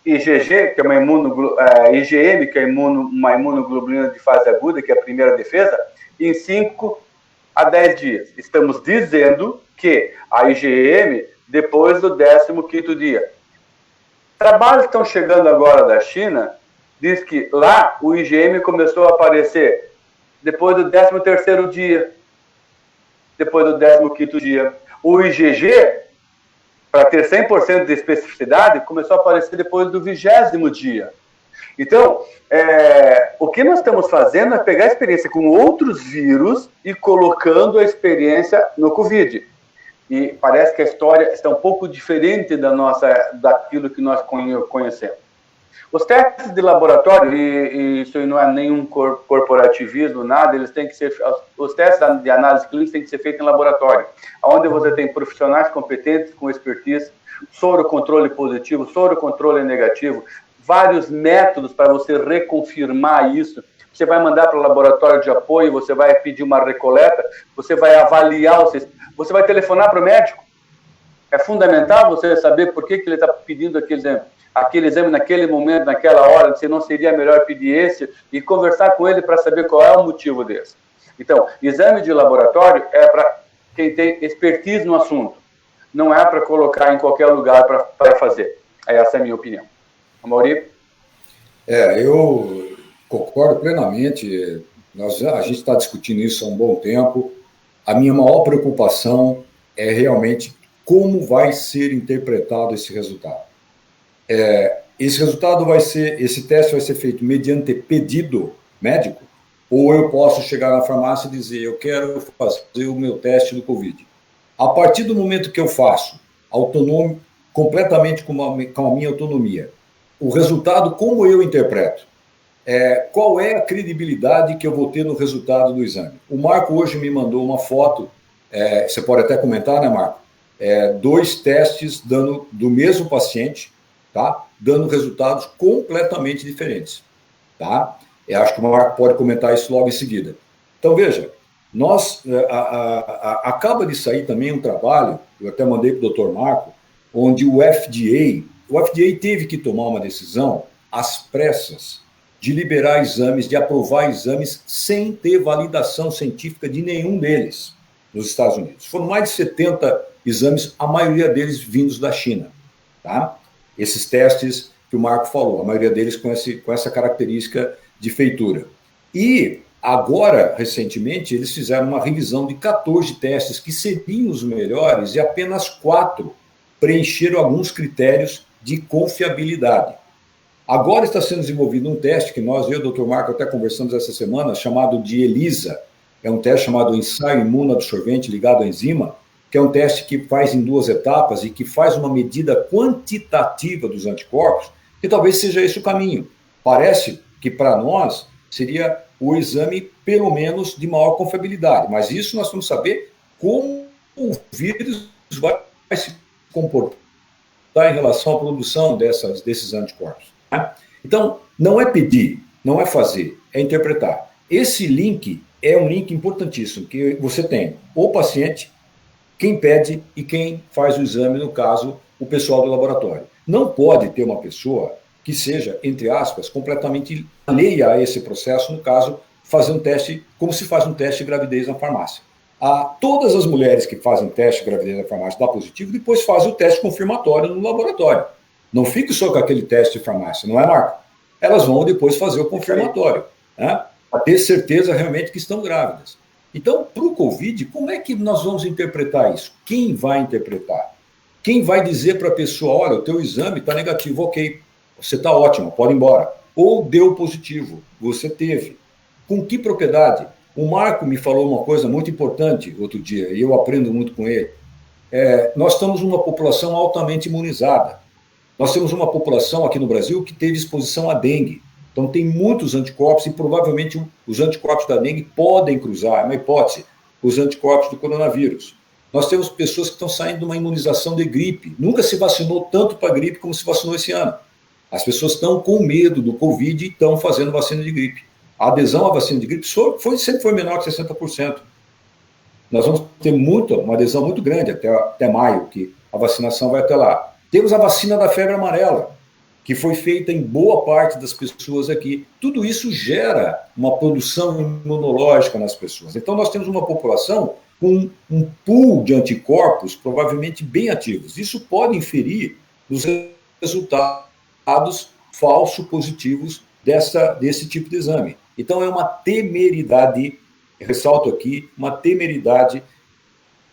IgG, que é IgM, que é uma imunoglobulina de fase aguda, que é a primeira defesa, em 5 a 10 dias. Estamos dizendo que a IgM, depois do 15º dia. Trabalhos estão chegando agora da China, diz que lá o IgM começou a aparecer depois do 13º dia, depois do 15º dia. O IgG, para ter 100% de especificidade, começou a aparecer depois do 20º dia. Então, o que nós estamos fazendo é pegar a experiência com outros vírus e colocando a experiência no Covid. E parece que a história está um pouco diferente daquilo que nós conhecemos. Os testes de laboratório, e isso não é nenhum corporativismo, nada, eles têm que ser, os testes de análise clínica têm que ser feitos em laboratório, onde você tem profissionais competentes com expertise, soro-controle positivo, soro-controle negativo, vários métodos para você reconfirmar isso. Você vai mandar para o laboratório de apoio, você vai pedir uma recoleta, você vai avaliar, você vai telefonar para o médico. É fundamental você saber por que ele está pedindo aquele exame naquele momento, naquela hora, se não seria melhor pedir esse e conversar com ele para saber qual é o motivo desse. Então, exame de laboratório é para quem tem expertise no assunto, não é para colocar em qualquer lugar para fazer. Essa é a minha opinião. Amaury? Eu concordo plenamente. A gente está discutindo isso há um bom tempo. A minha maior preocupação é realmente como vai ser interpretado esse resultado. Esse teste vai ser feito mediante pedido médico, ou eu posso chegar na farmácia e dizer, eu quero fazer o meu teste do Covid. A partir do momento que eu faço, autônomo, completamente com a minha autonomia, o resultado, como eu interpreto? Qual é a credibilidade que eu vou ter no resultado do exame? O Marco hoje me mandou uma foto, você pode até comentar, né, Marco? 2 testes do mesmo paciente, tá? Dando resultados completamente diferentes. Tá? Eu acho que o Marco pode comentar isso logo em seguida. Então, veja, acaba de sair também um trabalho, eu até mandei para o Dr. Marco, onde o FDA teve que tomar uma decisão às pressas de liberar exames, de aprovar exames sem ter validação científica de nenhum deles nos Estados Unidos. Foram mais de 70 exames, a maioria deles vindos da China. Tá? Esses testes que o Marco falou, a maioria deles com essa característica de feitura. E agora, recentemente, eles fizeram uma revisão de 14 testes que seriam os melhores e apenas 4 preencheram alguns critérios de confiabilidade. Agora está sendo desenvolvido um teste que eu e o Dr. Marco até conversamos essa semana, chamado de ELISA. É um teste chamado ensaio imunoabsorvente ligado à enzima, que é um teste que faz em 2 etapas e que faz uma medida quantitativa dos anticorpos, que talvez seja esse o caminho. Parece que para nós seria o exame, pelo menos, de maior confiabilidade. Mas isso nós vamos saber como o vírus vai se comportar em relação à produção desses anticorpos. Né? Então, não é pedir, não é fazer, é interpretar. Esse link é um link importantíssimo, que você tem o paciente, quem pede e quem faz o exame, no caso, o pessoal do laboratório. Não pode ter uma pessoa que seja, entre aspas, completamente alheia a esse processo, no caso, fazer um teste, como se faz um teste de gravidez na farmácia. Todas as mulheres que fazem teste de gravidez na farmácia dá positivo, depois fazem o teste confirmatório no laboratório. Não fique só com aquele teste de farmácia, não é, Marco? Elas vão depois fazer o confirmatório, né? Para ter certeza realmente que estão grávidas. Então, para o Covid, como é que nós vamos interpretar isso? Quem vai interpretar? Quem vai dizer para a pessoa, olha, o teu exame está negativo, ok, você está ótimo, pode ir embora. Ou deu positivo, você teve. Com que propriedade? O Marco me falou uma coisa muito importante outro dia, e eu aprendo muito com ele. Nós estamos numa população altamente imunizada. Nós temos uma população aqui no Brasil que teve exposição à dengue. Então, tem muitos anticorpos e provavelmente os anticorpos da dengue podem cruzar, é uma hipótese, os anticorpos do coronavírus. Nós temos pessoas que estão saindo de uma imunização de gripe. Nunca se vacinou tanto para gripe como se vacinou esse ano. As pessoas estão com medo do Covid e estão fazendo vacina de gripe. A adesão à vacina de gripe sempre foi menor que 60%. Nós vamos ter uma adesão muito grande até maio, que a vacinação vai até lá. Temos a vacina da febre amarela, que foi feita em boa parte das pessoas aqui. Tudo isso gera uma produção imunológica nas pessoas. Então, nós temos uma população com um pool de anticorpos provavelmente bem ativos. Isso pode inferir nos resultados falsos positivos desse tipo de exame. Então, é uma temeridade, ressalto aqui, uma temeridade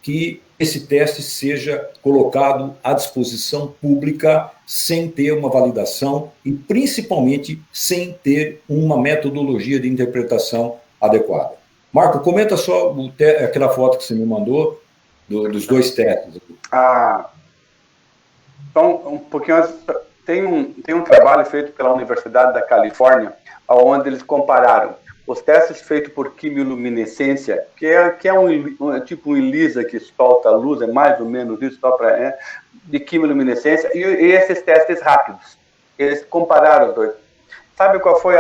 que esse teste seja colocado à disposição pública sem ter uma validação e, principalmente, sem ter uma metodologia de interpretação adequada. Marco, comenta só aquela foto que você me mandou dos 2 testes. Então, um pouquinho antes, tem um trabalho feito pela Universidade da Califórnia, onde eles compararam os testes feitos por quimiluminescência, que é tipo um ELISA que solta a luz, é mais ou menos isso, de quimiluminescência, e esses testes rápidos. Eles compararam os 2. Sabe qual foi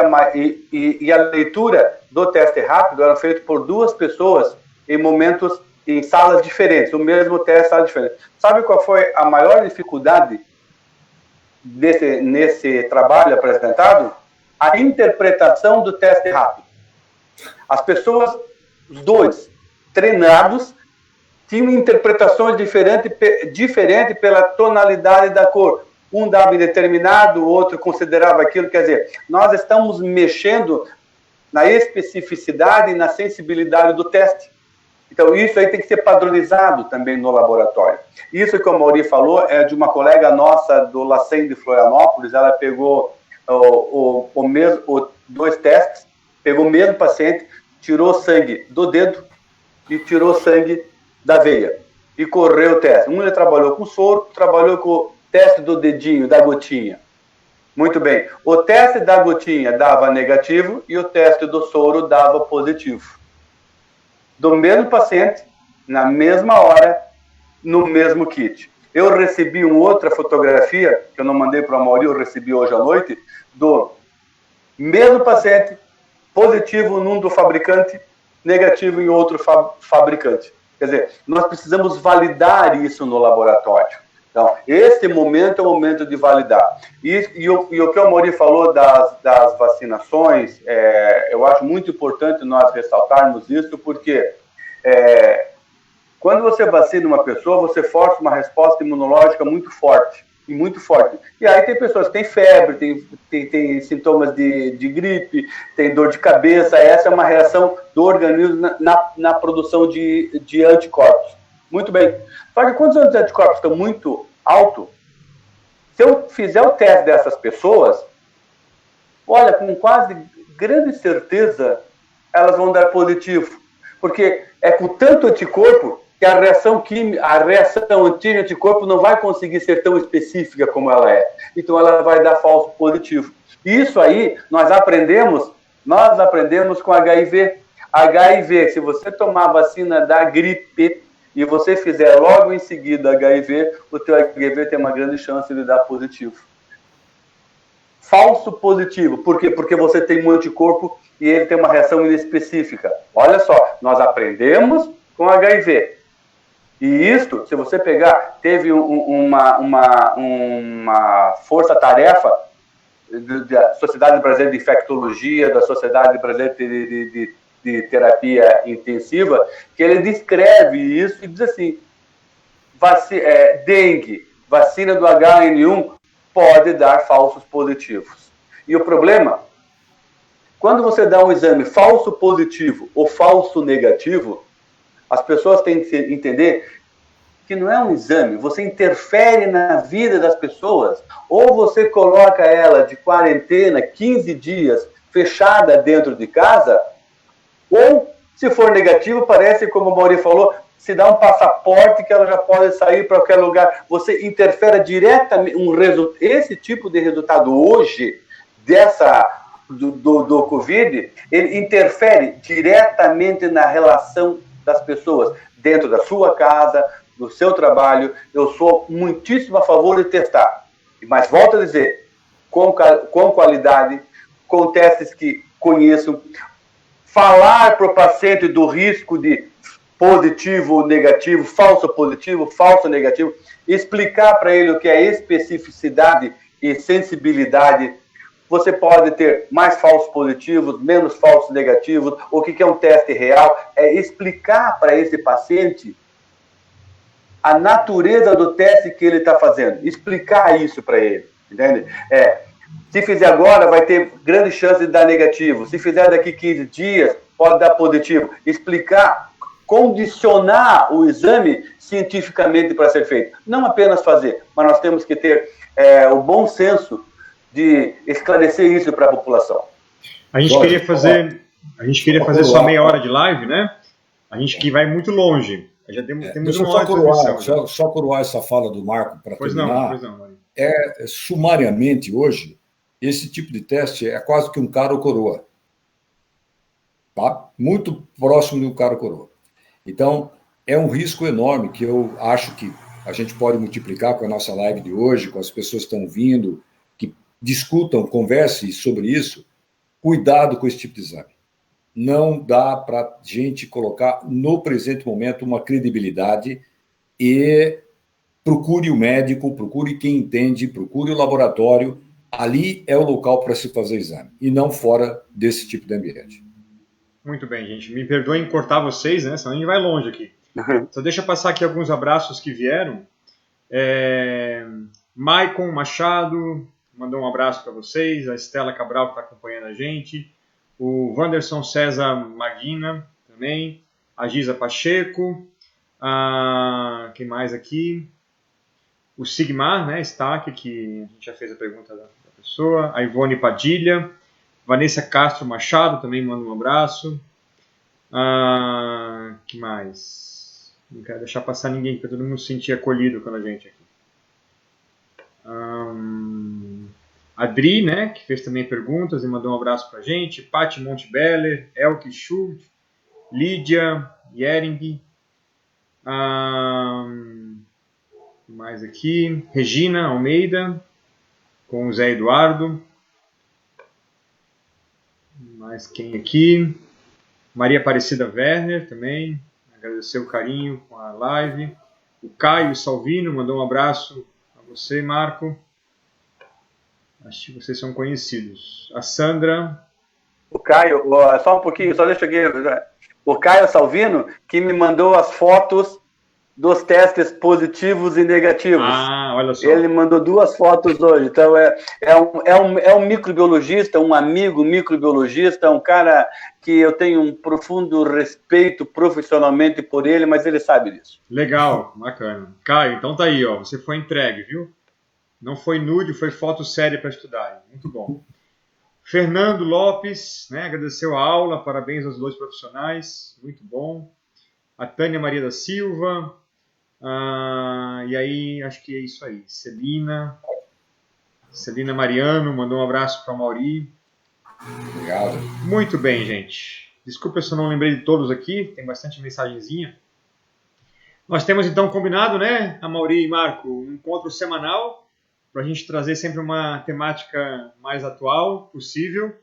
e a leitura do teste rápido era feita por 2 pessoas em salas diferentes, o mesmo teste, salas diferentes. Sabe qual foi a maior dificuldade nesse trabalho apresentado? A interpretação do teste rápido. As pessoas, os 2 treinados, tinham interpretações diferentes pela tonalidade da cor. Um dava indeterminado, o outro considerava aquilo. Quer dizer, nós estamos mexendo na especificidade e na sensibilidade do teste. Então, isso aí tem que ser padronizado também no laboratório. Isso que o Mauri falou é de uma colega nossa do LACEN de Florianópolis. Ela pegou 2 testes, Pegou o mesmo paciente, tirou sangue do dedo e tirou sangue da veia. E correu o teste. Um ele trabalhou com soro, trabalhou com o teste do dedinho, da gotinha. Muito bem. O teste da gotinha dava negativo e o teste do soro dava positivo. Do mesmo paciente, na mesma hora, no mesmo kit. Eu recebi uma outra fotografia, que eu não mandei para o Amaury, eu recebi hoje à noite, do mesmo paciente, positivo num do fabricante, negativo em outro fabricante. Quer dizer, nós precisamos validar isso no laboratório. Então, este momento é o momento de validar. E o que o Amaury falou das vacinações, eu acho muito importante nós ressaltarmos isso, porque quando você vacina uma pessoa, você força uma resposta imunológica muito forte. E muito forte. E aí tem pessoas que têm febre, tem sintomas de gripe, tem dor de cabeça. Essa é uma reação do organismo na produção de anticorpos. Muito bem. Só que quando os anticorpos estão muito altos, se eu fizer o teste dessas pessoas, olha, com quase grande certeza, elas vão dar positivo. Porque é com tanto anticorpo que a reação anti-anticorpo não vai conseguir ser tão específica como ela é. Então, ela vai dar falso positivo. Isso aí, nós aprendemos com HIV. HIV, se você tomar a vacina da gripe e você fizer logo em seguida HIV, o teu HIV tem uma grande chance de dar positivo. Falso positivo. Por quê? Porque você tem um anticorpo e ele tem uma reação inespecífica. Olha só, nós aprendemos com HIV. E isto, se você pegar, teve uma força-tarefa da Sociedade Brasileira de Infectologia, da Sociedade Brasileira de Terapia Intensiva, que ele descreve isso e diz assim, dengue, vacina do HN1 pode dar falsos positivos. E o problema, quando você dá um exame falso positivo ou falso negativo, as pessoas têm que entender que não é um exame, você interfere na vida das pessoas, ou você coloca ela de quarentena, 15 dias, fechada dentro de casa, ou, se for negativo, parece, como o Amaury falou, se dá um passaporte que ela já pode sair para qualquer lugar. Você interfere diretamente, esse tipo de resultado hoje, do Covid, ele interfere diretamente na relação das pessoas, dentro da sua casa, do seu trabalho. Eu sou muitíssimo a favor de testar. Mas volto a dizer, com qualidade, com testes que conheçam, falar para o paciente do risco de positivo, negativo, falso positivo, falso negativo, explicar para ele o que é especificidade e sensibilidade. Você pode ter mais falsos positivos, menos falsos negativos, o que é um teste real, é explicar para esse paciente a natureza do teste que ele está fazendo, explicar isso para ele, entende? Se fizer agora, vai ter grande chance de dar negativo, se fizer daqui 15 dias, pode dar positivo. Explicar, condicionar o exame cientificamente para ser feito. Não apenas fazer, mas nós temos que ter o bom senso de esclarecer isso para a população. A gente queria fazer só meia hora de live, né? A gente que vai muito longe. Já temos uma hora de transmissão. Só coroar essa fala do Marco para terminar. Pois não, Mário. Sumariamente, hoje, esse tipo de teste é quase que um cara ou coroa. Tá? Muito próximo de um cara ou coroa. Então, é um risco enorme que eu acho que a gente pode multiplicar com a nossa live de hoje, com as pessoas que estão vindo, que discutam, conversem sobre isso. Cuidado com esse tipo de exame. Não dá para a gente colocar, no presente momento, uma credibilidade e procure o médico, procure quem entende, procure o laboratório. Ali é o local para se fazer exame, e não fora desse tipo de ambiente. Muito bem, gente. Me perdoem cortar vocês, né? Senão a gente vai longe aqui. Só deixa eu passar aqui alguns abraços que vieram. Maicon Machado mandou um abraço para vocês. A Estela Cabral, que está acompanhando a gente. O Wanderson César Maguina também. A Giza Pacheco. Quem mais aqui? O Sigmar, né? Stack, que a gente já fez a pergunta da pessoa. A Ivone Padilha. Vanessa Castro Machado também manda um abraço. Que mais? Não quero deixar passar ninguém, para todo mundo se sentir acolhido com a gente aqui. Adri, né, que fez também perguntas e mandou um abraço para a gente. Paty Montebeller, Elke Schultz, Lídia Yering. Mais aqui. Regina Almeida, com o Zé Eduardo. Mais quem aqui? Maria Aparecida Werner também, agradecer o carinho com a live. O Caio Salvino mandou um abraço a você, Marco. Acho que vocês são conhecidos. A Sandra. O Caio, só um pouquinho, só deixa aqui. O Caio Salvino, que me mandou as fotos dos testes positivos e negativos. Olha só. Ele mandou 2 fotos hoje. Então, é um microbiologista, um amigo microbiologista, um cara que eu tenho um profundo respeito profissionalmente por ele, mas ele sabe disso. Legal, bacana. Caio, então tá aí, ó. Você foi entregue, viu? Não foi nude, foi foto séria para estudar. Muito bom. Fernando Lopes, né, agradeceu a aula, parabéns aos 2 profissionais, muito bom. A Tânia Maria da Silva. E aí, acho que é isso aí. Celina Mariano mandou um abraço para o Mauri. Obrigado. Muito bem, gente. Desculpa se eu não lembrei de todos aqui, tem bastante mensagenzinha. Nós temos então combinado, né, a Mauri e Marco, um encontro semanal para a gente trazer sempre uma temática mais atual possível.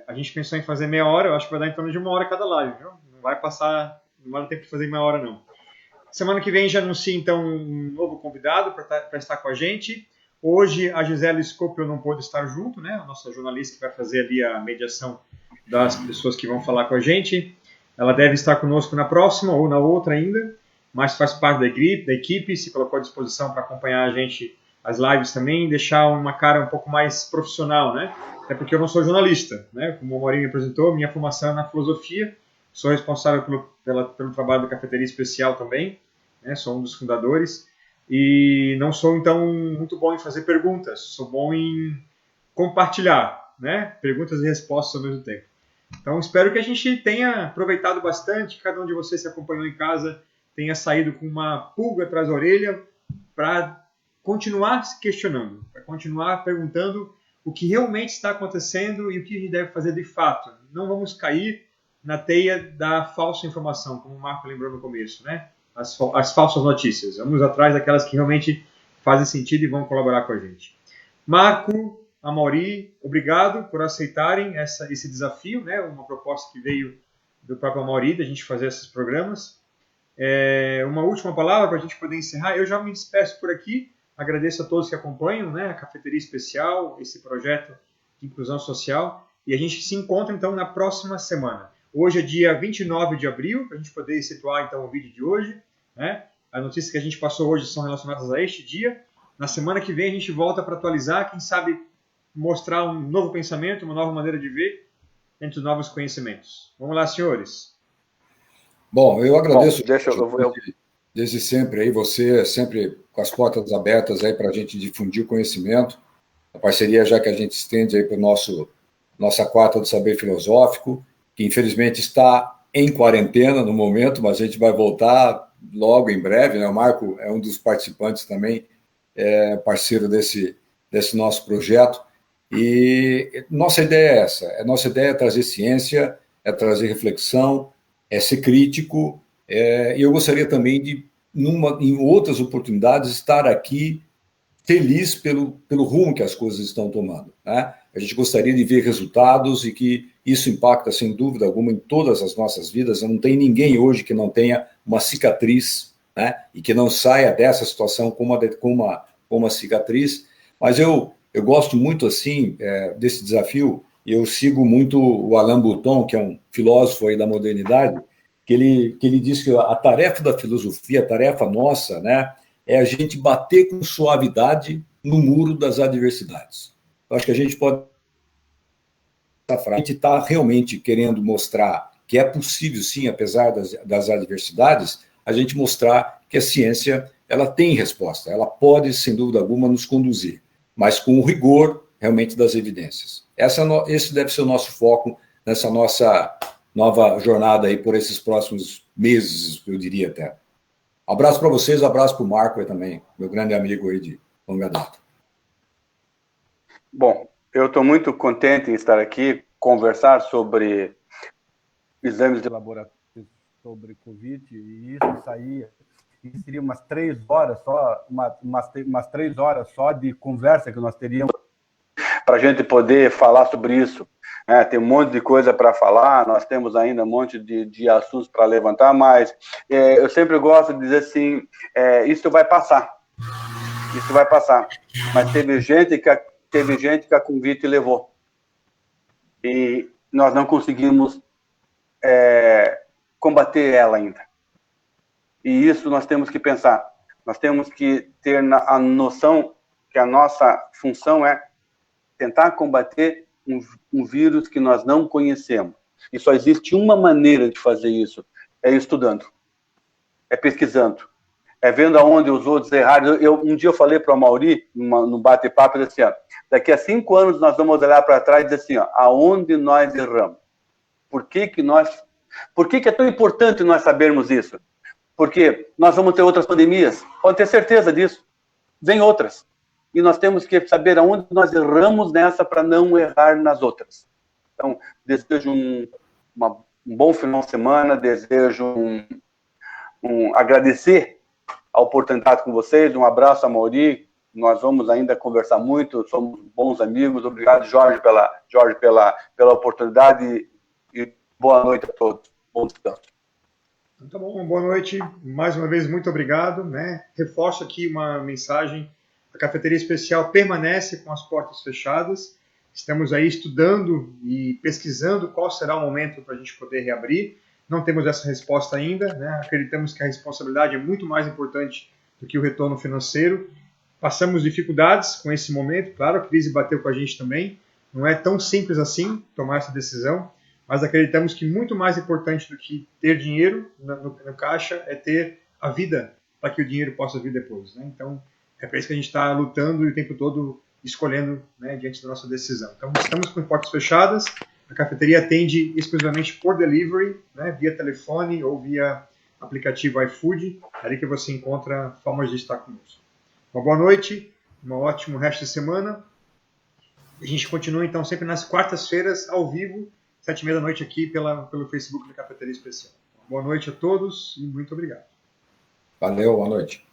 A gente pensou em fazer meia hora, eu acho que vai dar em torno de 1 hora cada live, viu? Não vai dar tempo de fazer meia hora, não. Semana que vem já anuncio, então, um novo convidado para estar com a gente. Hoje, a Gisele Scopio não pôde estar junto, né? A nossa jornalista que vai fazer ali a mediação das pessoas que vão falar com a gente. Ela deve estar conosco na próxima ou na outra ainda, mas faz parte da equipe, se colocou à disposição para acompanhar a gente, as lives também, deixar uma cara um pouco mais profissional, né? Até porque eu não sou jornalista, né? Como o Maurinho me apresentou, minha formação é na filosofia. Sou responsável pelo trabalho da Cafeteria Especial também, né? Sou um dos fundadores. E não sou, então, muito bom em fazer perguntas. Sou bom em compartilhar, né? Perguntas e respostas ao mesmo tempo. Então, espero que a gente tenha aproveitado bastante, que cada um de vocês que acompanhou em casa tenha saído com uma pulga atrás da orelha para continuar se questionando, para continuar perguntando o que realmente está acontecendo e o que a gente deve fazer de fato. Não vamos cair na teia da falsa informação, como o Marco lembrou no começo, né? As falsas notícias. Vamos atrás daquelas que realmente fazem sentido e vão colaborar com a gente. Marco, Amaury, obrigado por aceitarem esse desafio, né? Uma proposta que veio do próprio Amaury, da gente fazer esses programas. Uma última palavra para a gente poder encerrar. Eu já me despeço por aqui. Agradeço a todos que acompanham, né? A Cafeteria Especial, esse projeto de inclusão social. E a gente se encontra, então, na próxima semana. Hoje é dia 29 de abril, para a gente poder situar então o vídeo de hoje, né? As notícias que a gente passou hoje são relacionadas a este dia. Na semana que vem a gente volta para atualizar, quem sabe mostrar um novo pensamento, uma nova maneira de ver, entre os novos conhecimentos. Vamos lá, senhores. Bom, eu agradeço desde sempre aí, você sempre com as portas abertas aí para a gente difundir o conhecimento. A parceria já que a gente estende aí para nossa quarta do saber filosófico, que infelizmente está em quarentena no momento, mas a gente vai voltar logo em breve, né? O Marco é um dos participantes também, parceiro desse nosso projeto, e nossa ideia é essa, nossa ideia é trazer ciência, é trazer reflexão, é ser crítico, e eu gostaria também de, em outras oportunidades, estar aqui feliz pelo rumo que as coisas estão tomando, né? A gente gostaria de ver resultados e que isso impacta, sem dúvida alguma, em todas as nossas vidas. Não tem ninguém hoje que não tenha uma cicatriz, né? E que não saia dessa situação com uma cicatriz. Mas eu gosto muito, assim, desse desafio. Eu sigo muito o Alain Bouton, que é um filósofo aí da modernidade, que ele diz que a tarefa da filosofia, a tarefa nossa, né, é a gente bater com suavidade no muro das adversidades. Eu acho que a gente pode... A gente está realmente querendo mostrar que é possível, sim, apesar das adversidades, a gente mostrar que a ciência ela tem resposta, ela pode, sem dúvida alguma, nos conduzir, mas com o rigor, realmente, das evidências. Esse deve ser o nosso foco nessa nossa nova jornada aí por esses próximos meses, eu diria até. Abraço para vocês, abraço para o Marco aí também, meu grande amigo aí de longa data. Bom, eu estou muito contente em estar aqui, conversar sobre exames de laboratório sobre Covid, e isso saía, seria umas 3 horas só, umas 3 horas só de conversa que nós teríamos para a gente poder falar sobre isso. Tem um monte de coisa para falar, nós temos ainda um monte de assuntos para levantar, mas eu sempre gosto de dizer assim, isso vai passar. Isso vai passar. Mas teve gente que a Covid levou. E nós não conseguimos combater ela ainda. E isso nós temos que pensar. Nós temos que ter a noção que a nossa função é tentar combater um vírus que nós não conhecemos. E só existe uma maneira de fazer isso, é estudando, é pesquisando, é vendo aonde os outros erraram. Um dia eu falei para o Mauri, no bate-papo, assim, daqui a 5 anos nós vamos olhar para trás e dizer assim, aonde nós erramos. Por que é tão importante nós sabermos isso? Porque nós vamos ter outras pandemias, pode ter certeza disso, vem outras. E nós temos que saber aonde nós erramos nessa para não errar nas outras. Então, desejo um bom final de semana, desejo agradecer a oportunidade com vocês, um abraço a Mauri, nós vamos ainda conversar muito, somos bons amigos, obrigado, Jorge, pela oportunidade e boa noite a todos, bom descanso. Então, tá bom, boa noite, mais uma vez, muito obrigado, Reforço aqui uma mensagem. A Cafeteria Especial permanece com as portas fechadas. Estamos aí estudando e pesquisando qual será o momento para a gente poder reabrir. Não temos essa resposta ainda. Acreditamos que a responsabilidade é muito mais importante do que o retorno financeiro. Passamos dificuldades com esse momento. Claro, a crise bateu com a gente também. Não é tão simples assim tomar essa decisão. Mas acreditamos que muito mais importante do que ter dinheiro no caixa é ter a vida para que o dinheiro possa vir depois. Então, é para isso que a gente está lutando e o tempo todo escolhendo diante da nossa decisão. Então, estamos com portas fechadas. A cafeteria atende exclusivamente por delivery, via telefone ou via aplicativo iFood. É ali que você encontra formas de estar conosco. Uma boa noite, um ótimo resto de semana. A gente continua, então, sempre nas quartas-feiras, ao vivo, 7h30 da noite, aqui pelo Facebook da Cafeteria Especial. Boa noite a todos e muito obrigado. Valeu, boa noite.